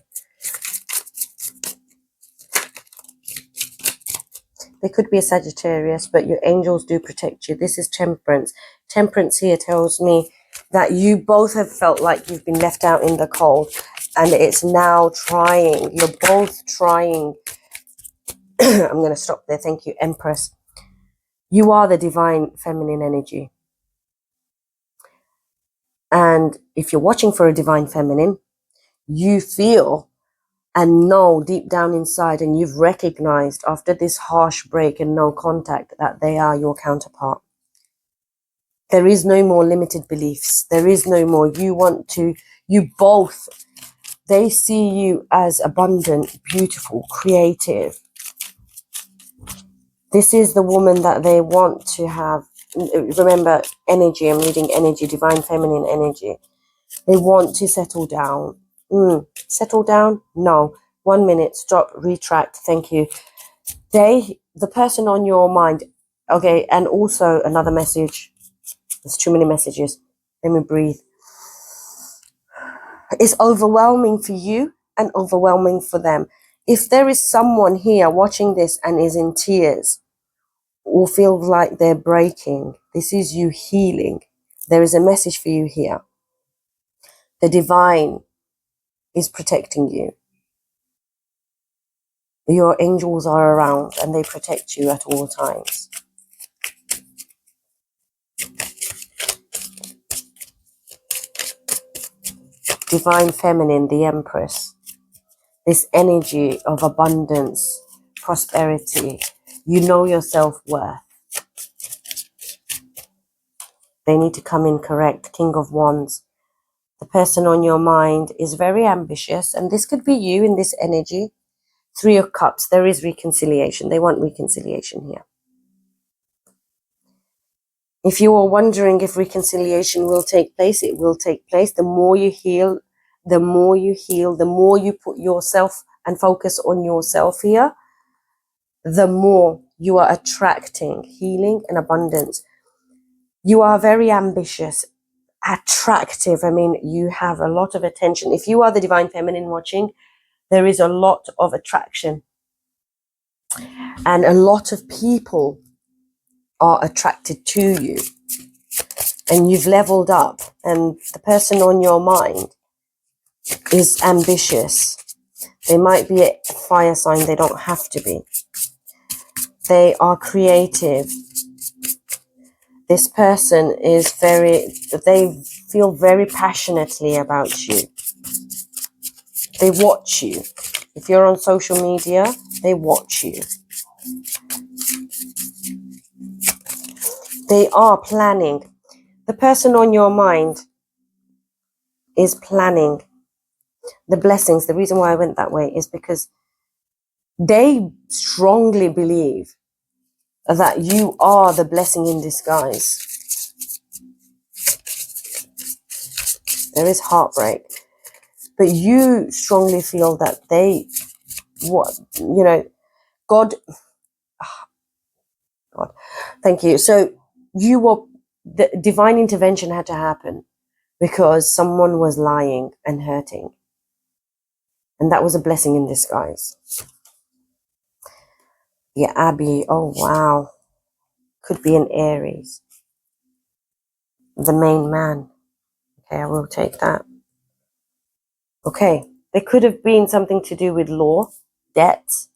There could be a Sagittarius, but your angels do protect you. This is Temperance. Temperance here tells me that you both have felt like you've been left out in the cold, and it's now trying. You're both trying. I'm going to stop there. Thank you, Empress. You are the divine feminine energy. And if you're watching for a divine feminine, you feel and know deep down inside, and you've recognized after this harsh break and no contact, that they are your counterpart. There is no more limited beliefs. There is no more. You both, they see you as abundant, beautiful, creative. This is the woman that they want to have. Remember, energy, I'm reading energy, divine feminine energy. They want to settle down. Settle down? No. 1 minute, stop, retract, thank you. The person on your mind, okay, and also another message. There's too many messages. Let me breathe. It's overwhelming for you and overwhelming for them. If there is someone here watching this and is in tears or feels like they're breaking, this is you healing. There is a message for you here. The divine is protecting you. Your angels are around and they protect you at all times. Divine feminine, the Empress. This energy of abundance, prosperity. You know your self-worth. They need to come in correct. King of Wands. The person on your mind is very ambitious, and this could be you in this energy. Three of Cups. There is reconciliation. They want reconciliation here. If you are wondering if reconciliation will take place, it will take place. The more you heal, the more you put yourself and focus on yourself here, the more you are attracting healing and abundance. You are very ambitious, attractive. I mean, you have a lot of attention. If you are the divine feminine watching, there is a lot of attraction. And a lot of people are attracted to you. And you've leveled up. And the person on your mind is ambitious. They might be a fire sign. They don't have to be. They are creative. This person is they feel very passionately about you. They watch you. If you're on social media, they watch you. They are planning. The person on your mind is planning the blessings. The reason why I went that way is because they strongly believe that you are the blessing in disguise. There is heartbreak, but you strongly feel that God, thank you. So the divine intervention had to happen because someone was lying and hurting. And that was a blessing in disguise. Yeah, Abby, oh wow. Could be an Aries. The main man. Okay, I will take that. Okay, there could have been something to do with law, debt.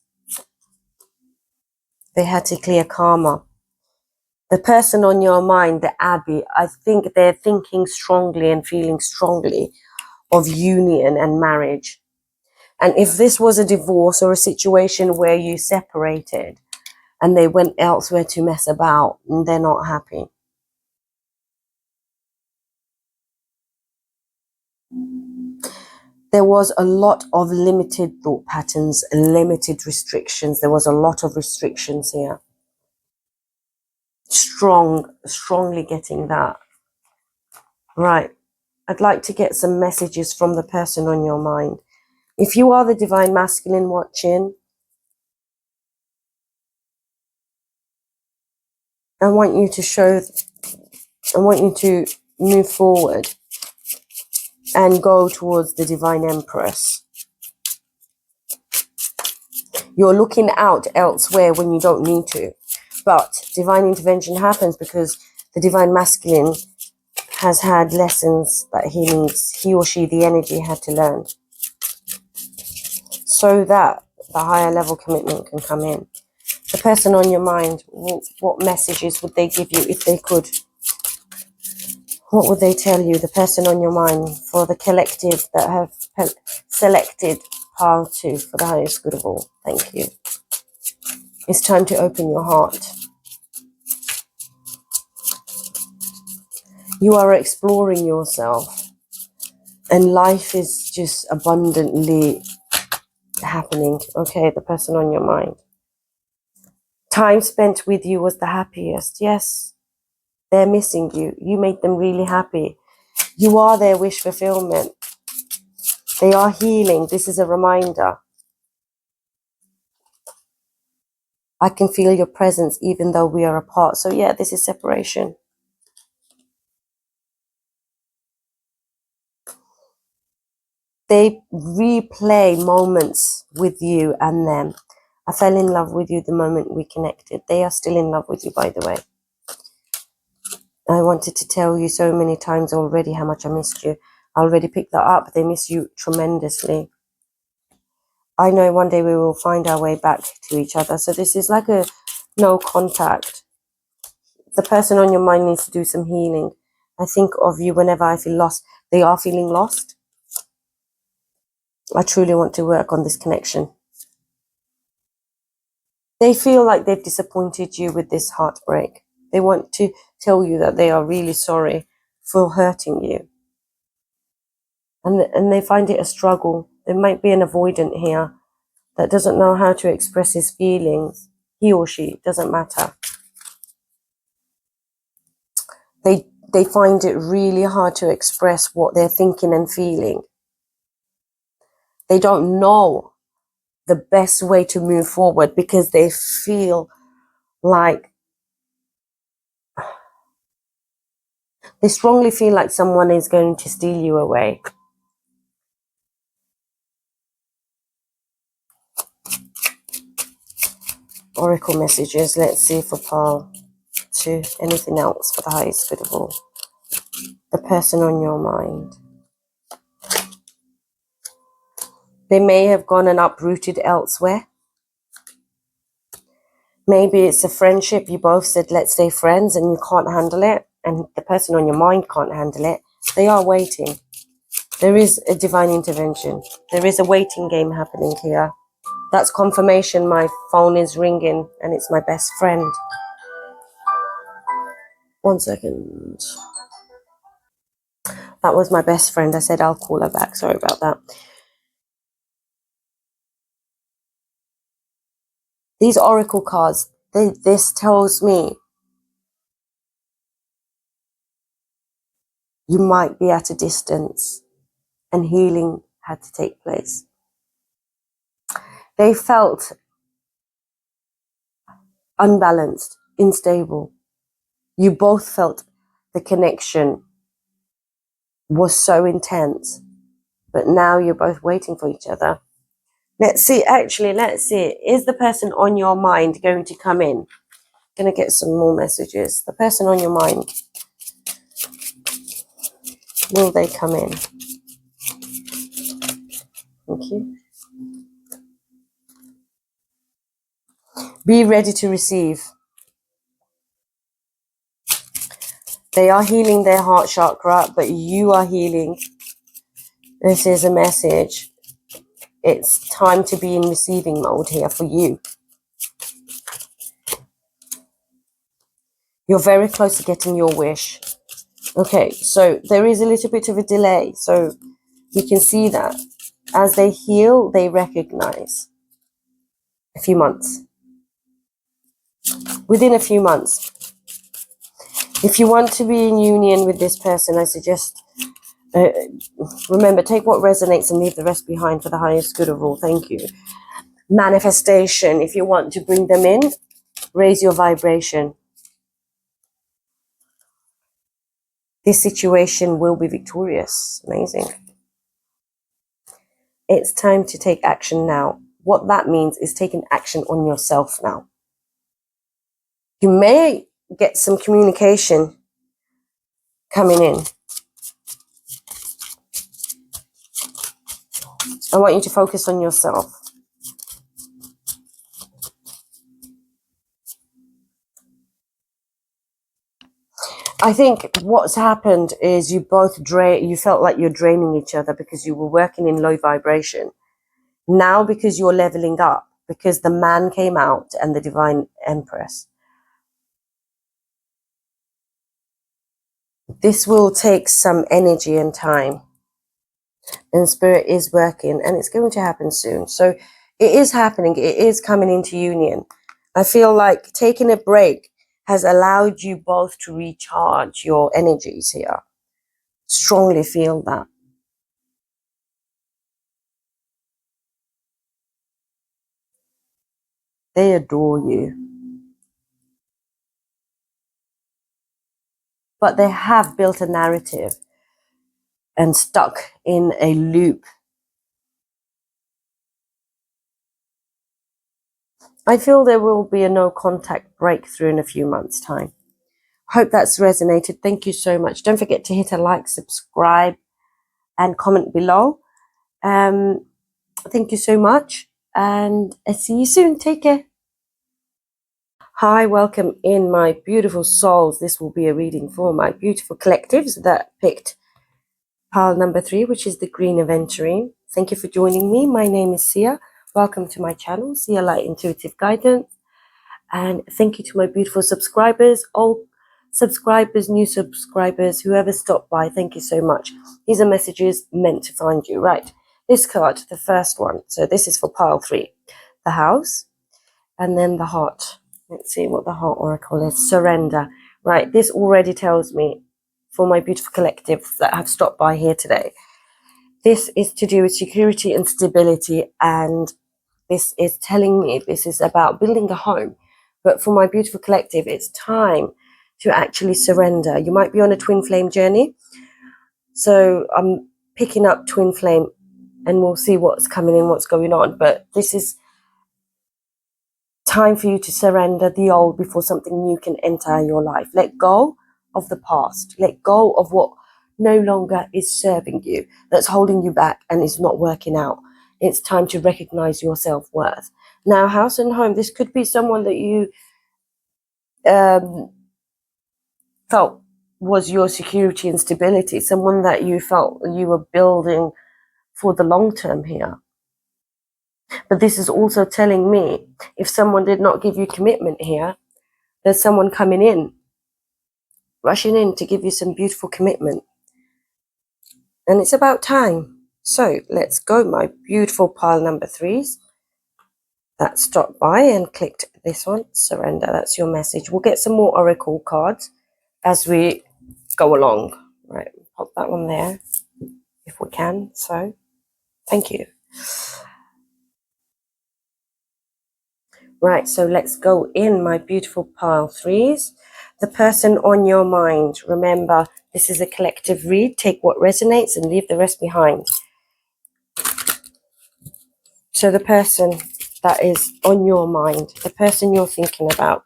They had to clear karma. The person on your mind, the Abby, I think they're thinking strongly and feeling strongly of union and marriage. And if this was a divorce or a situation where you separated and they went elsewhere to mess about, and they're not happy. There was a lot of limited thought patterns, limited restrictions. There was a lot of restrictions here. Strongly getting that. Right. I'd like to get some messages from the person on your mind. If you are the divine masculine watching, I want you to move forward. and go towards the Divine Empress. You're looking out elsewhere when you don't need to. But divine intervention happens because the Divine Masculine has had lessons that he or she, the energy, had to learn. So that the higher level commitment can come in. The person on your mind, what messages would they give you if they could? What would they tell you, the person on your mind, for the collective that have selected pile 2 for the highest good of all? Thank you. It's time to open your heart. You are exploring yourself, and life is just abundantly happening. Okay, the person on your mind. Time spent with you was the happiest. Yes, they're missing you. You made them really happy. You are their wish fulfillment. They are healing. This is a reminder. I can feel your presence even though we are apart. So yeah, this is separation. They replay moments with you and them. I fell in love with you the moment we connected. They are still in love with you, by the way. I wanted to tell you so many times already how much I missed you. I already picked that up. They miss you tremendously. I know one day we will find our way back to each other. So this is like a no contact. The person on your mind needs to do some healing. I think of you whenever I feel lost. They are feeling lost. I truly want to work on this connection. They feel like they've disappointed you with this heartbreak. They want to tell you that they are really sorry for hurting you. And they find it a struggle. There might be an avoidant here that doesn't know how to express his feelings. He or she, doesn't matter. They find it really hard to express what they're thinking and feeling. They don't know the best way to move forward because they feel like, they strongly feel like someone is going to steal you away. Oracle messages, let's see for pile 2. Anything else for the highest good of all? The person on your mind. They may have gone and uprooted elsewhere. Maybe it's a friendship. You both said, let's stay friends, and you can't handle it. And the person on your mind can't handle it. They are waiting. There is a divine intervention. There is a waiting game happening here. That's confirmation. My phone is ringing and it's my best friend. 1 second. That was my best friend. I said I'll call her back. Sorry about that. These oracle cards, this tells me you might be at a distance and healing had to take place. They felt unbalanced, unstable. You both felt the connection was so intense, but now you're both waiting for each other. Let's see, let's see. Is the person on your mind going to come in? Going to get some more messages. The person on your mind, will they come in? Thank you. Be ready to receive. They are healing their heart chakra, but you are healing. This is a message. It's time to be in receiving mode here for you. You're very close to getting your wish. Okay, so there is a little bit of a delay. So you can see that as they heal, they recognize. A few months. Within a few months. If you want to be in union with this person, I suggest, remember, take what resonates and leave the rest behind for the highest good of all. Thank you. Manifestation. If you want to bring them in, raise your vibration. This situation will be victorious. Amazing. It's time to take action now. What that means is taking action on yourself now. You may get some communication coming in. I want you to focus on yourself. I think what's happened is you both you felt like you're draining each other because you were working in low vibration. Now, because you're leveling up, because the man came out and the divine empress, this will take some energy and time. And spirit is working, and it's going to happen soon. So it is happening. It is coming into union. I feel like taking a break has allowed you both to recharge your energies here. Strongly feel that. They adore you. But they have built a narrative and stuck in a loop. I feel there will be a no contact breakthrough in a few months' time. Hope that's resonated. Thank you so much. Don't forget to hit a like, subscribe, and comment below. Thank you so much, and I'll see you soon. Take care. Hi, welcome in, my beautiful souls. This will be a reading for my beautiful collectives that picked pile number 3, which is the green aventurine. Thank you for joining me. My name is Sia. Welcome to my channel, Sia Light Intuitive Guidance. And thank you to my beautiful subscribers, all subscribers, new subscribers, whoever stopped by. Thank you so much. These are messages meant to find you. Right. This card, the first one. So this is for pile 3. The house and then the heart. Let's see what the heart oracle is. Surrender. Right. This already tells me, for my beautiful collectives that have stopped by here today, this is to do with security and stability, and this is telling me this is about building a home. But for my beautiful collective, it's time to actually surrender. You might be on a twin flame journey. So I'm picking up twin flame, and we'll see what's coming in, what's going on. But this is time for you to surrender the old before something new can enter your life. Let go of the past. Let go of what no longer is serving you, that's holding you back and is not working out. It's time to recognize your self-worth. Now, house and home, this could be someone that you felt was your security and stability, someone that you felt you were building for the long term here. But this is also telling me, if someone did not give you commitment here, there's someone coming in, rushing in to give you some beautiful commitment. And it's about time. So let's go, my beautiful pile number 3s that stopped by and clicked this one, surrender. That's your message. We'll get some more oracle cards as we go along. Right, pop that one there if we can. So thank you. Right, so let's go in, my beautiful pile 3s. The person on your mind. Remember, this is a collective read. Take what resonates and leave the rest behind. So the person that is on your mind, the person you're thinking about.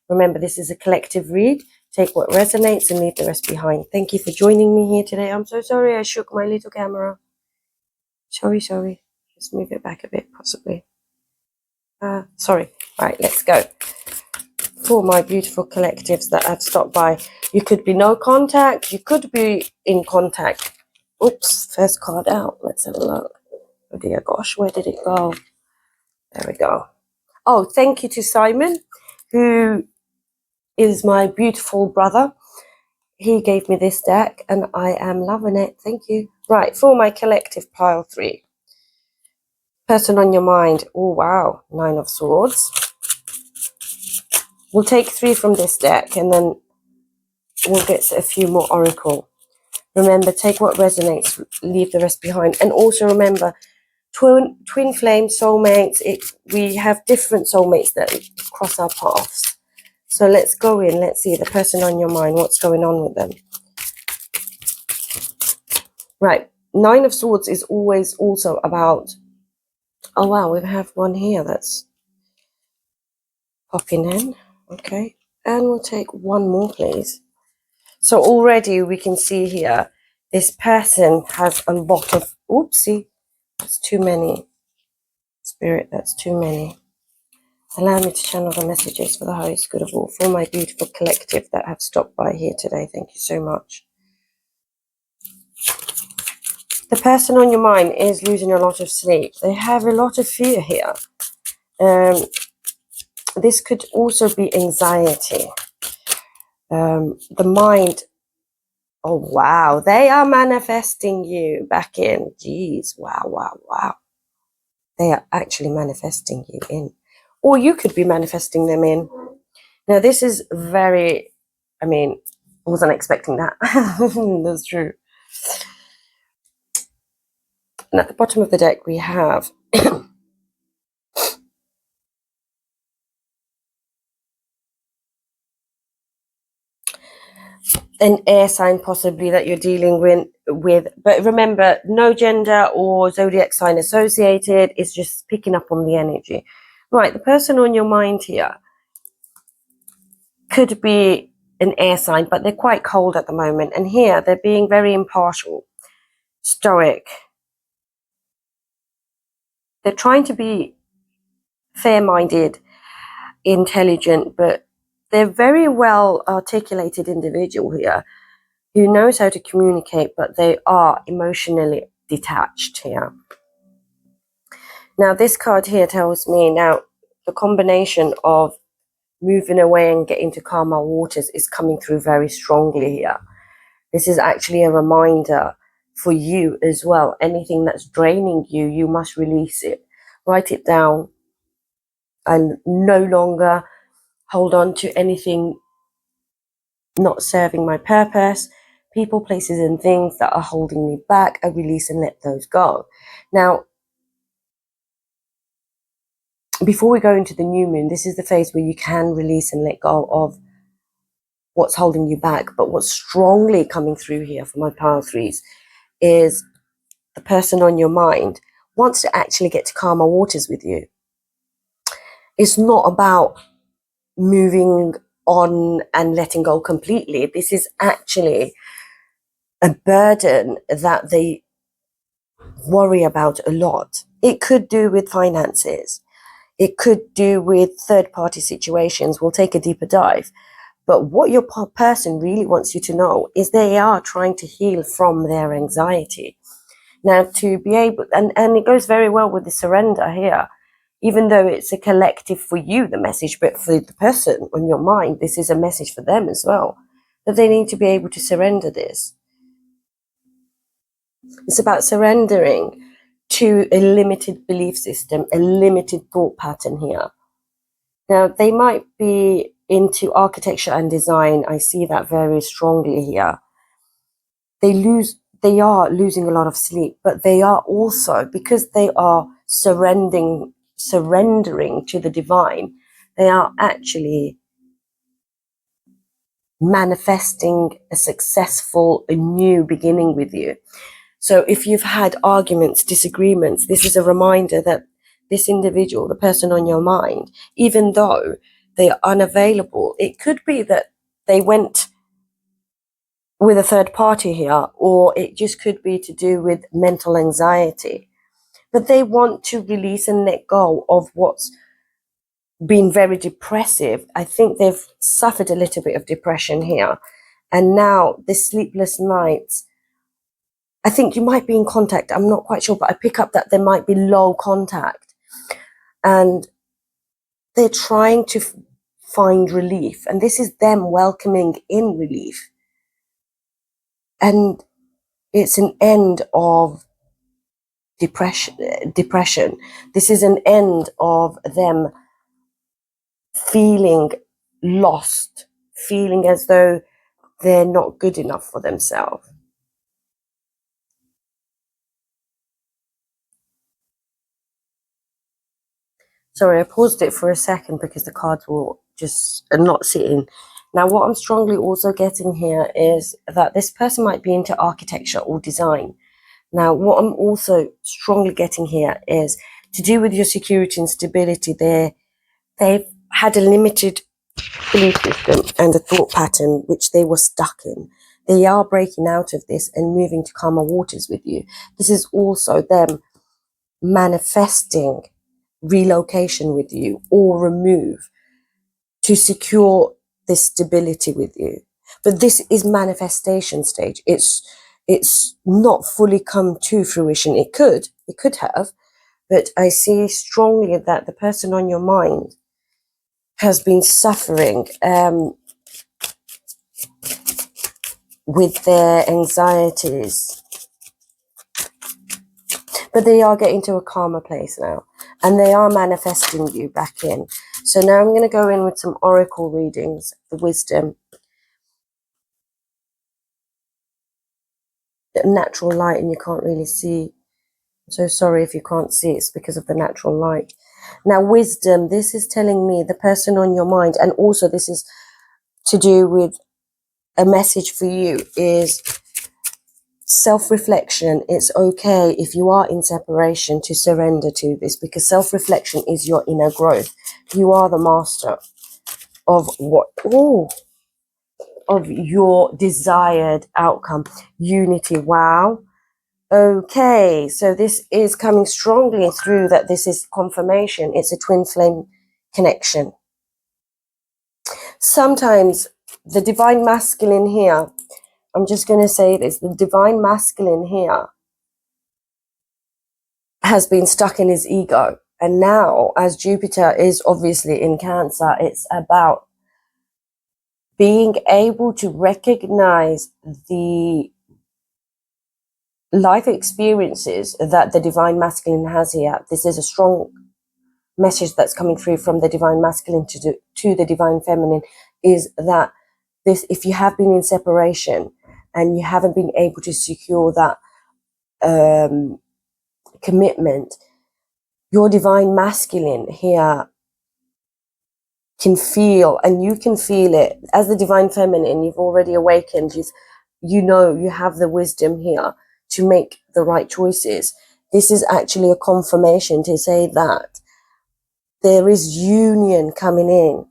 Remember, this is a collective read. Take what resonates and leave the rest behind. Thank you for joining me here today. I'm so sorry I shook my little camera. Sorry. Just move it back a bit, possibly. Sorry. Right, let's go. For my beautiful collectives that have stopped by, you could be no contact, you could be in contact. Oops, first card out. Let's have a look. Oh dear gosh, where did it go? There we go. Oh, thank you to Simon, who is my beautiful brother. He gave me this deck and I am loving it. Thank you. Right, for my collective pile 3. Person on your mind. Oh, wow. 9 of Swords. We'll take 3 from this deck and then we'll get a few more oracle. Remember, take what resonates, leave the rest behind. And also remember, twin flame soulmates, we have different soulmates that cross our paths. So let's go in, let's see the person on your mind, what's going on with them. Right, Nine of Swords is always also about, oh wow, we have one here that's popping in. Okay, and we'll take one more, please. So already we can see here, this person has a lot of, oopsie, that's too many. Spirit, that's too many. Allow me to channel the messages for the highest good of all, for my beautiful collective that have stopped by here today. Thank you so much. The person on your mind is losing a lot of sleep. They have a lot of fear here. This could also be anxiety. The mind, oh wow, they are manifesting you back in. Jeez, wow, wow, wow. They are actually manifesting you in. Or you could be manifesting them in. Now this is very, I mean, I wasn't expecting that. That's true. And at the bottom of the deck we have an air sign possibly that you're dealing with. But remember, no gender or zodiac sign associated. It's just picking up on the energy. Right, the person on your mind here could be an air sign, but they're quite cold at the moment. And here they're being very impartial, stoic. They're trying to be fair-minded, intelligent, but they're very well articulated individual here who knows how to communicate, but they are emotionally detached here. Now this card here tells me now the combination of moving away and getting to calmer waters is coming through very strongly here. This is actually a reminder for you as well. Anything that's draining you, you must release it. Write it down. I no longer hold on to anything not serving my purpose. People, places, and things that are holding me back, I release and let those go. Now, before we go into the new moon, this is the phase where you can release and let go of what's holding you back. But what's strongly coming through here for my power threes is the person on your mind wants to actually get to calmer waters with you. It's not about moving on and letting go completely. This is actually a burden that they worry about a lot. It could do with finances. It could do with third-party situations. We'll take a deeper dive. But what your person really wants you to know is they are trying to heal from their anxiety. Now, to be able, and it goes very well with the surrender here, even though it's a collective for you, the message, but for the person on your mind, this is a message for them as well, that they need to be able to surrender this. It's about surrendering to a limited belief system, a limited thought pattern here. Now, they might be into architecture and design. I see that very strongly here. They are losing a lot of sleep, but they are also, because they are surrendering to the divine, they are actually manifesting a successful, a new beginning with you. So if you've had arguments, disagreements, this is a reminder that this individual, the person on your mind, even though they are unavailable, it could be that they went with a third party here, or it just could be to do with mental anxiety. But they want to release and let go of what's been very depressive. I think they've suffered a little bit of depression here. And now the sleepless nights, I think you might be in contact. I'm not quite sure, but I pick up that there might be low contact. And they're trying to find relief. And this is them welcoming in relief. And it's an end of depression. This is an end of them feeling lost, feeling as though they're not good enough for themselves. Sorry, I paused it for a second because the cards were just not sitting. Now, what I'm strongly also getting here is that this person might be into architecture or design. Now, what I'm also strongly getting here is to do with your security and stability. They've had a limited belief system and a thought pattern which they were stuck in. They are breaking out of this and moving to calmer waters with you. This is also them manifesting relocation with you or remove to secure this stability with you. But this is manifestation stage. It's not fully come to fruition. It could have, but I see strongly that the person on your mind has been suffering with their anxieties, but they are getting to a calmer place now, and they are manifesting you back in. So now I'm going to go in with some oracle readings, the wisdom, the natural light, and you can't really see. I'm so sorry if you can't see, it's because of the natural light. Now, wisdom, this is telling me the person on your mind, and also this is to do with a message for you, is self-reflection. It's okay if you are in separation to surrender to this, because self-reflection is your inner growth. You are the master of of your desired outcome. Unity. Wow. Okay, so this is coming strongly through that this is confirmation. It's a twin flame connection. Sometimes the divine masculine here, I'm just going to say this, the divine masculine here has been stuck in his ego. And now, as Jupiter is obviously in Cancer, it's about being able to recognize the life experiences that the divine masculine has here. This is a strong message that's coming through from the divine masculine to the divine feminine, is that this, if you have been in separation and you haven't been able to secure that commitment, your divine masculine here can feel, and you can feel it as the divine feminine. You've already awakened. You have the wisdom here to make the right choices. This is actually a confirmation to say that there is union coming in,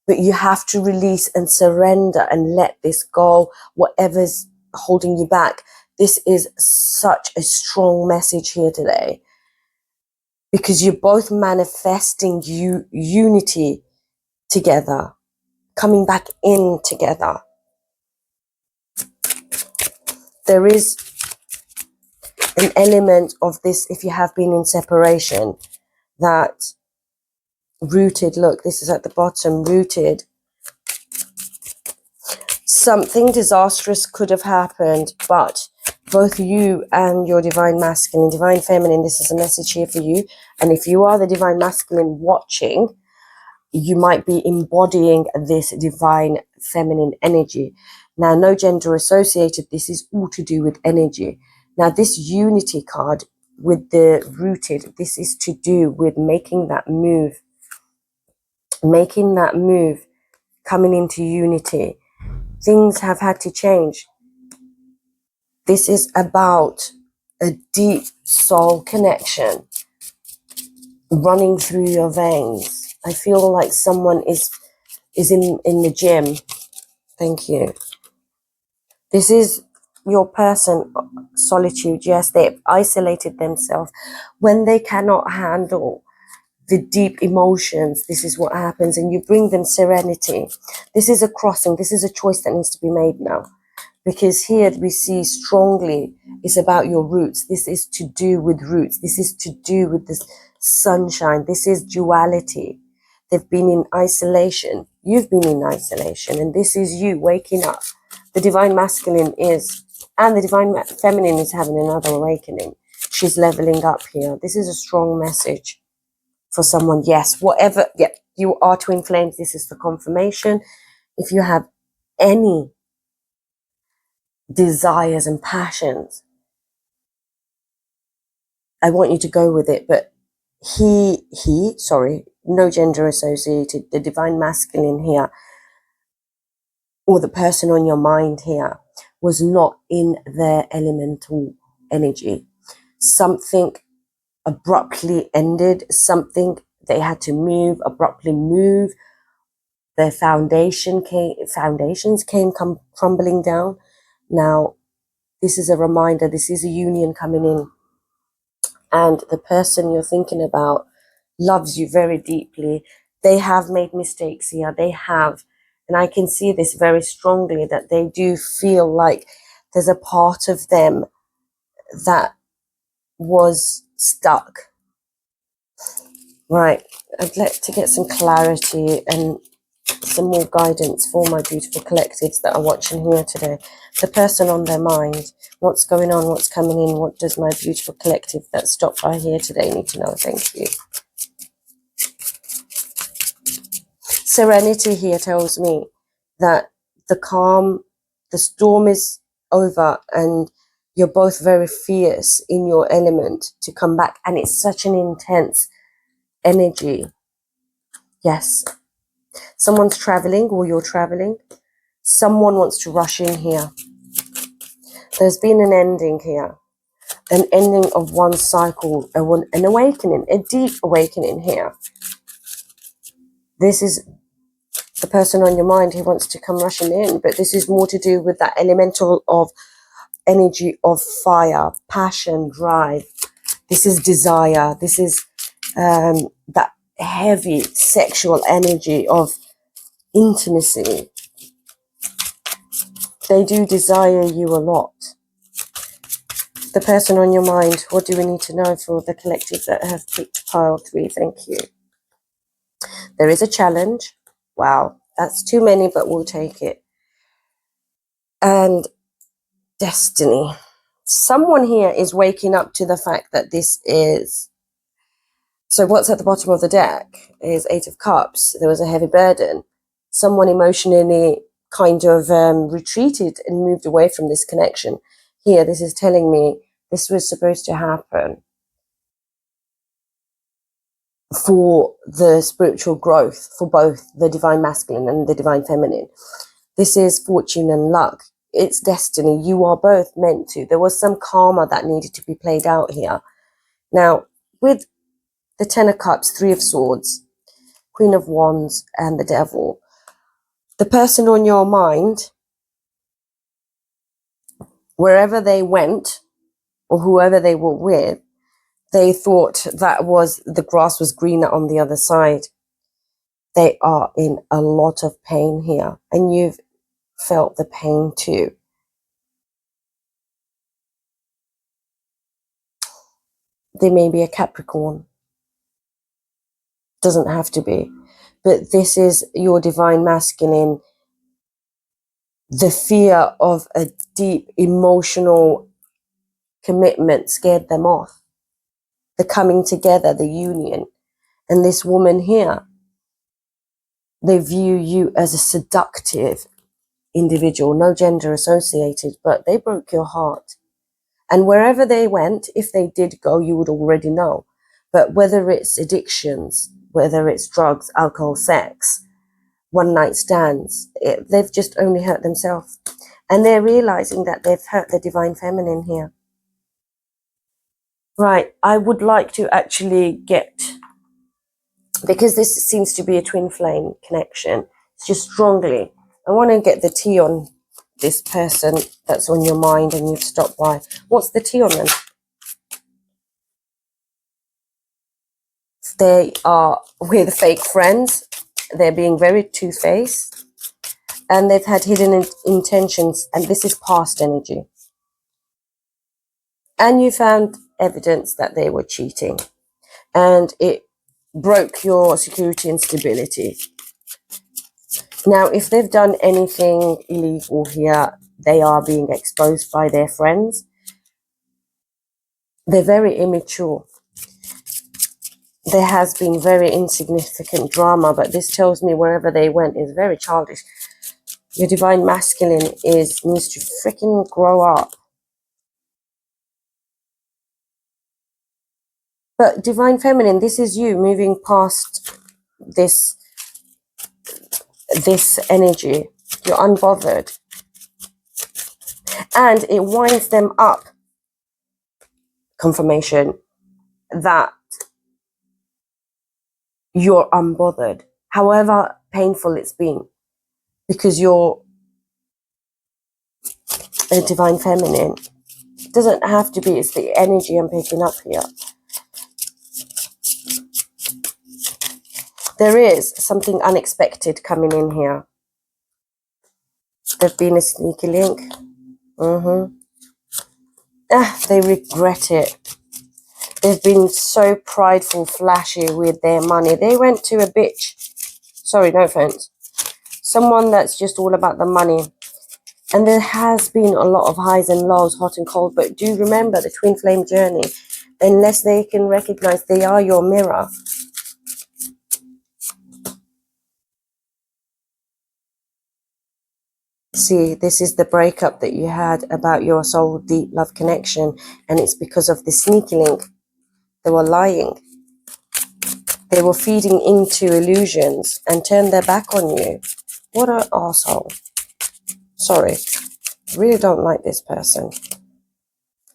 but you have to release and surrender and let this go, whatever's holding you back. This is such a strong message here today, because you're both manifesting unity together, coming back in together. There is an element of this, if you have been in separation, that rooted, look, this is at the bottom, rooted. Something disastrous could have happened, but both you and your divine masculine, divine feminine, this is a message here for you. And if you are the divine masculine watching, you might be embodying this divine feminine energy. Now, no gender associated. This is all to do with energy. Now, this unity card with the rooted, this is to do with making that move, coming into unity. Things have had to change. This is about a deep soul connection running through your veins. I feel like someone is in the gym. Thank you. This is your person, solitude. Yes, they've isolated themselves. When they cannot handle the deep emotions, this is what happens, and you bring them serenity. This is a crossing. This is a choice that needs to be made now, because here we see strongly it's about your roots. This is to do with roots. This is to do with this sunshine. This is duality. They've been in isolation. You've been in isolation, and this is you waking up. The divine masculine is, and the divine feminine is having another awakening. She's leveling up here. This is a strong message for someone. Yes, whatever. Yeah, you are twin flames. This is the confirmation. If you have any desires and passions, I want you to go with it. But no gender associated, the divine masculine here, or the person on your mind here, was not in their elemental energy. Something abruptly ended, something they had to abruptly move. Their foundations came crumbling down. Now, this is a reminder, this is a union coming in. And the person you're thinking about loves you very deeply. They have made mistakes here. They have. And I can see this very strongly, that they do feel like there's a part of them that was stuck. Right. I'd like to get some clarity and some more guidance for my beautiful collectives that are watching here today. The person on their mind, what's going on, what's coming in, what does my beautiful collective that stopped by here today need to know? Thank you. Serenity here tells me that the storm is over, and you're both very fierce in your element to come back, and it's such an intense energy. Yes, someone's traveling, or you're traveling. Someone wants to rush in here. There's been an ending here, an ending of one cycle, an awakening, a deep awakening here. This is the person on your mind who wants to come rushing in, but this is more to do with that elemental of energy of fire, passion, drive. This is desire. This is that heavy sexual energy of intimacy. They do desire you a lot. The person on your mind, what do we need to know for the collective that have picked pile 3? Thank you. There is a challenge. Wow, that's too many, but we'll take it. And destiny. Someone here is waking up to the fact that this is... So what's at the bottom of the deck is 8 of Cups. There was a heavy burden. Someone emotionally kind of retreated and moved away from this connection. Here, this is telling me this was supposed to happen for the spiritual growth, for both the divine masculine and the divine feminine. This is fortune and luck. It's destiny. You are both meant to. There was some karma that needed to be played out here. Now, with the 10 of Cups, 3 of Swords, Queen of Wands, and the Devil, the person on your mind, wherever they went, or whoever they were with, they thought that was the grass was greener on the other side. They are in a lot of pain here, and you've felt the pain too. They may be a Capricorn. Doesn't have to be. But this is your divine masculine. The fear of a deep emotional commitment scared them off. The coming together, the union. And this woman here, they view you as a seductive individual, no gender associated, but they broke your heart. And wherever they went, if they did go, you would already know. But whether it's addictions, whether it's drugs, alcohol, sex, one night stands, they've just only hurt themselves. And they're realizing that they've hurt the divine feminine here. Right, I would like to actually get, because this seems to be a twin flame connection, it's just strongly, I want to get the tea on this person that's on your mind and you've stopped by. What's the tea on them? They are with fake friends. They're being very two-faced. And they've had hidden intentions. And this is past energy. And you found evidence that they were cheating. And it broke your security and stability. Now, if they've done anything illegal here, they are being exposed by their friends. They're very immature. There has been very insignificant drama, but this tells me wherever they went is very childish. Your divine masculine needs to freaking grow up. But divine feminine, this is you moving past this energy. You're unbothered. And it winds them up confirmation that you're unbothered, however painful it's been, because you're a divine feminine. It doesn't have to be, it's the energy I'm picking up here. There is something unexpected coming in here. There's been a sneaky link. They regret it. They've been so prideful, flashy with their money. They went to a bitch. Sorry, no offense. Someone that's just all about the money. And there has been a lot of highs and lows, hot and cold. But do remember the twin flame journey. Unless they can recognize they are your mirror. See, this is the breakup that you had about your soul deep love connection. And it's because of the sneaky link. They were lying. They were feeding into illusions and turned their back on you. What an arsehole. Sorry. Really don't like this person.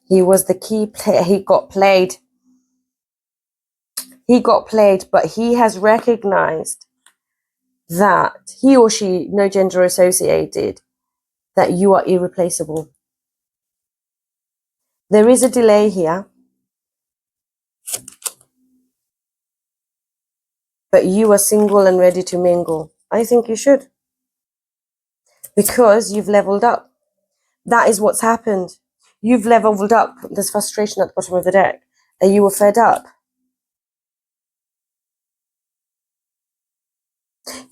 He was the key player. He got played. He got played, but he has recognized that he or she, no gender associated, that you are irreplaceable. There is a delay here, but you are single and ready to mingle. I think you should, because you've leveled up. That is what's happened. You've leveled up. There's frustration at the bottom of the deck. And you were fed up.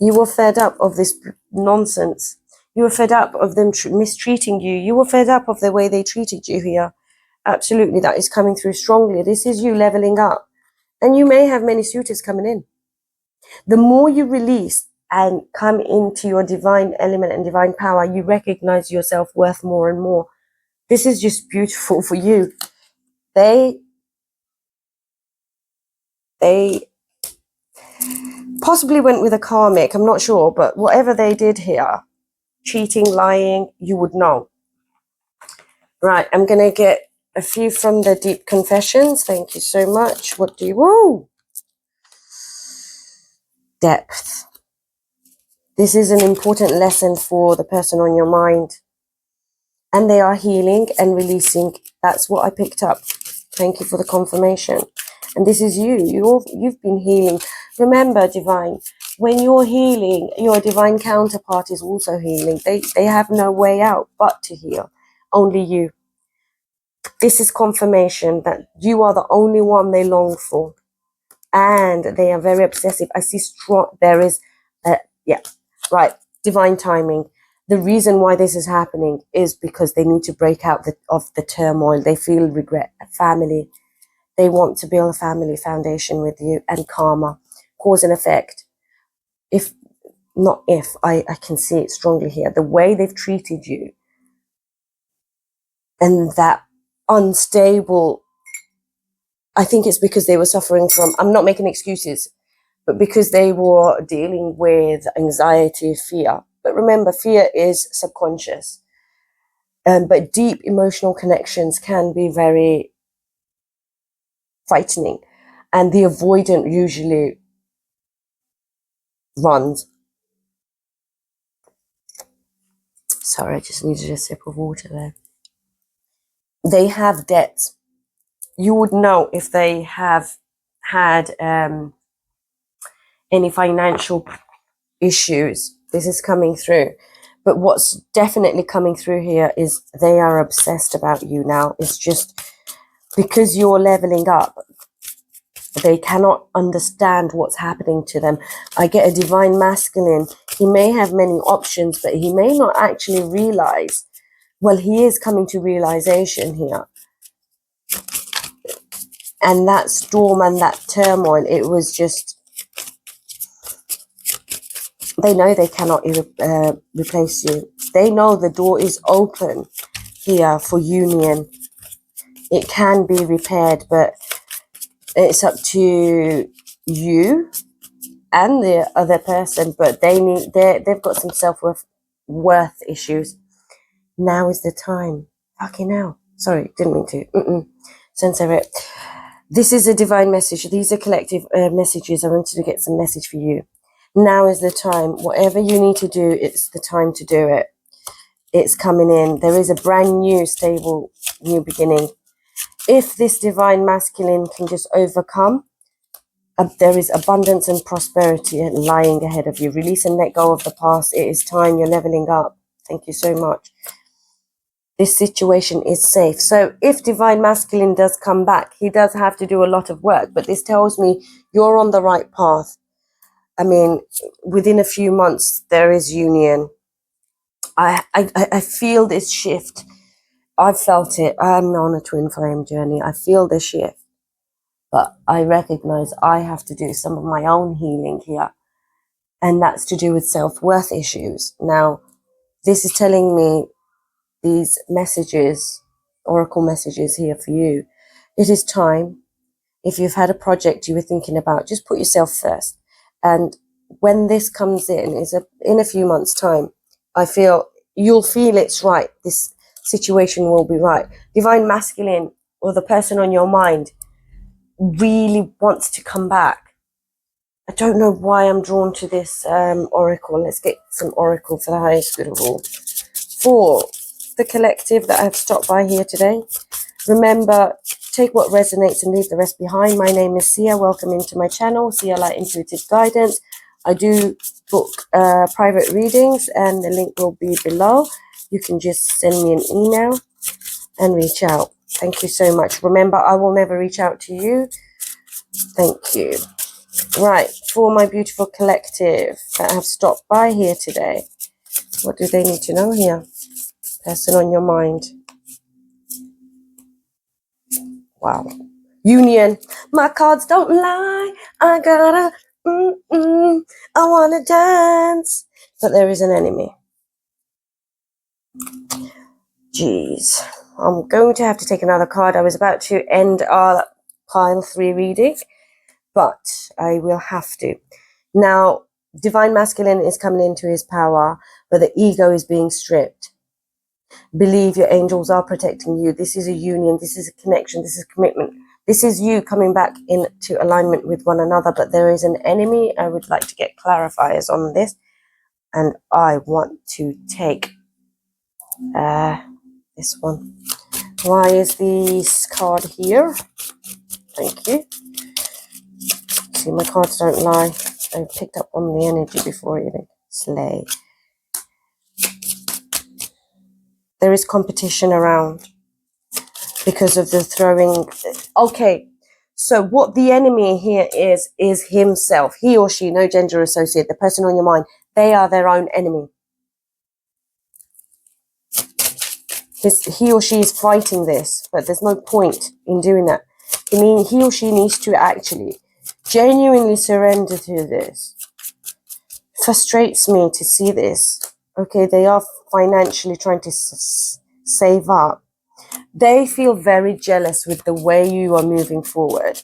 You were fed up of this nonsense. You were fed up of them mistreating you. You were fed up of the way they treated you here. Absolutely, that is coming through strongly. This is you leveling up. And you may have many suitors coming in. The more you release and come into your divine element and divine power, you recognize your self-worth more and more. This is just beautiful for you. They possibly went with a karmic, I'm not sure, but whatever they did here, cheating, lying, you would know. Right, I'm going to get a few from the deep confessions. Thank you so much. What do you... Whoa! Depth. This is an important lesson for the person on your mind. And they are healing and releasing. That's what I picked up. Thank you for the confirmation. And this is you. You've been healing. Remember, divine, when you're healing, your divine counterpart is also healing. They have no way out but to heal. Only you. This is confirmation that you are the only one they long for. And they are very obsessive. I see strong... There is... yeah. Right. Divine timing. The reason why this is happening is because they need to break out of the turmoil. They feel regret. Family. They want to build a family foundation with you. And karma. Cause and effect. I can see it strongly here. The way they've treated you. And that unstable... I think it's because they were suffering from... I'm not making excuses. But because they were dealing with anxiety, fear. But remember, fear is subconscious. But deep emotional connections can be very frightening. And the avoidant usually runs. Sorry, I just needed a sip of water there. They have debts. You would know if they have had any financial issues. This is coming through. But what's definitely coming through here is they are obsessed about you now. It's just because you're leveling up. They cannot understand what's happening to them. I get a divine masculine. He may have many options, but he may not actually realize. Well, he is coming to realization here. And that storm and that turmoil, it was just... They know they cannot replace you. They know the door is open here for union. It can be repaired, but it's up to you and the other person. But they've got some self-worth issues. Now is the time. Fucking hell. Sorry, didn't mean to. censor it. This is a divine message. These are collective messages. I wanted to get some message for you. Now is the time. Whatever you need to do, it's the time to do it. It's coming in. There is a brand new, stable, new beginning. If this divine masculine can just overcome, there is abundance and prosperity lying ahead of you. Release and let go of the past. It is time. You're leveling up. Thank you so much. This situation is safe. So if divine masculine does come back, he does have to do a lot of work. But this tells me you're on the right path. I mean, within a few months, there is union. I feel this shift. I've felt it. I'm on a twin flame journey. I feel the shift. But I recognize I have to do some of my own healing here. And that's to do with self-worth issues. Now, this is telling me these messages, oracle messages here for you. It is time. If you've had a project you were thinking about, just put yourself first. And when this comes in a few months' time, I feel you'll feel it's right. This situation will be right. Divine masculine, or the person on your mind, really wants to come back. I don't know why I'm drawn to this oracle. Let's get some oracle for the highest good of all. For the collective that have stopped by here today, remember, take what resonates and leave the rest behind. My name is Sia. Welcome into my channel, Sia Light Intuitive Guidance. I do book private readings, and the link will be below. You can just send me an email and reach out. Thank you so much. Remember, I will never reach out to you. Thank you. Right, for my beautiful collective that have stopped by here today, what do they need to know here? Person on your mind. Wow. Union. My cards don't lie. I gotta, I wanna dance. But there is an enemy. Jeez. I'm going to have to take another card. I was about to end our pile 3 reading, but I will have to. Now, divine masculine is coming into his power, but the ego is being stripped. Believe your angels are protecting you. This is a union. This is a connection. This is commitment. This is you coming back into alignment with one another, but there is an enemy. I would like to get clarifiers on this, and I want to take this one. Why is this card here? Thank you. See, my cards don't lie. I picked up on the energy before even slay. There is competition around because of the throwing. Okay, so what the enemy here is himself. He or she, no gender associate, the person on your mind, they are their own enemy. He or she is fighting this, but there's no point in doing that. I mean, he or she needs to actually genuinely surrender to this. Frustrates me to see this. Okay, they are financially trying to save up. They feel very jealous with the way you are moving forward.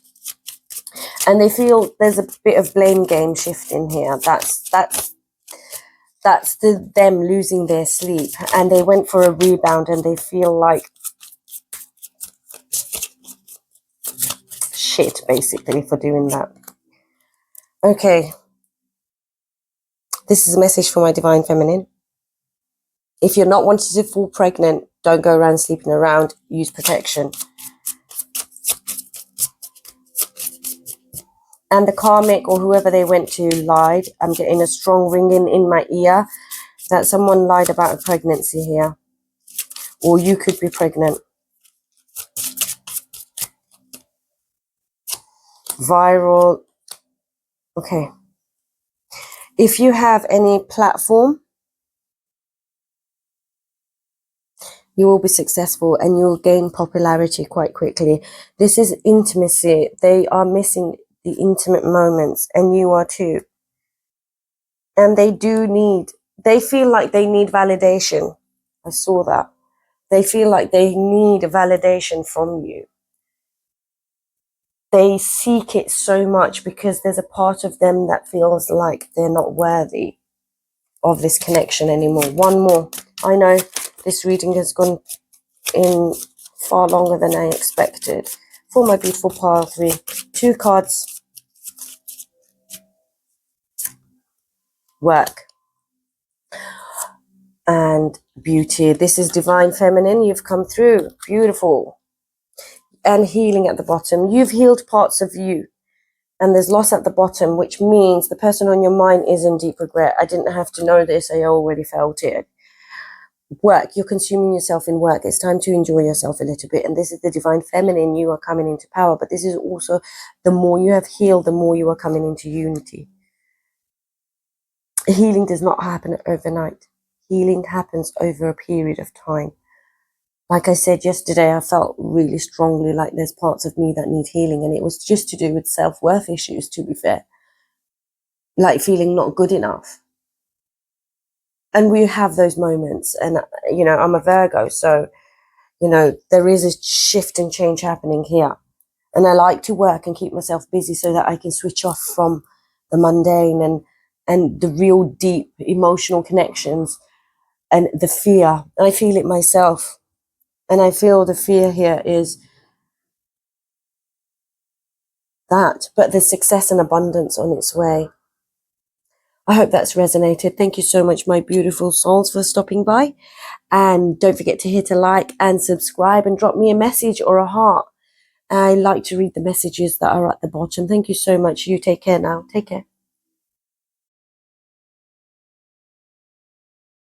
And they feel there's a bit of blame game shift in here. That's them losing their sleep. And they went for a rebound and they feel like shit, basically, for doing that. Okay. This is a message for my divine feminine. If you're not wanting to fall pregnant, don't go around sleeping around. Use protection. And the karmic or whoever they went to lied. I'm getting a strong ringing in my ear that someone lied about a pregnancy here. Or you could be pregnant. Viral. Okay. If you have any platform, you will be successful and you will gain popularity quite quickly. This is intimacy. They are missing the intimate moments, and you are too. And they feel like they need validation. I saw that. They feel like they need a validation from you. They seek it so much because there's a part of them that feels like they're not worthy of this connection anymore. One more. I know this reading has gone in far longer than I expected. for my beautiful pile 3. 2 cards. Work and beauty. This is divine feminine. You've come through. Beautiful. And healing at the bottom. You've healed parts of you. And there's loss at the bottom, which means the person on your mind is in deep regret. I didn't have to know this. I already felt it. Work. You're consuming yourself in work. It's time to enjoy yourself a little bit. And this is the divine feminine. You are coming into power. But this is also, the more you have healed, the more you are coming into unity. Healing does not happen overnight. Healing happens over a period of time. Like I said yesterday, I felt really strongly like there's parts of me that need healing. And it was just to do with self-worth issues, to be fair. Like feeling not good enough. And we have those moments. And, you know, I'm a Virgo. So, you know, there is a shift and change happening here. And I like to work and keep myself busy so that I can switch off from the mundane and the real deep emotional connections and the fear. I feel it myself. And I feel the fear here is that, but there's success and abundance on its way. I hope that's resonated. Thank you so much, my beautiful souls, for stopping by. And don't forget to hit a like and subscribe and drop me a message or a heart. I like to read the messages that are at the bottom. Thank you so much. You take care now. Take care.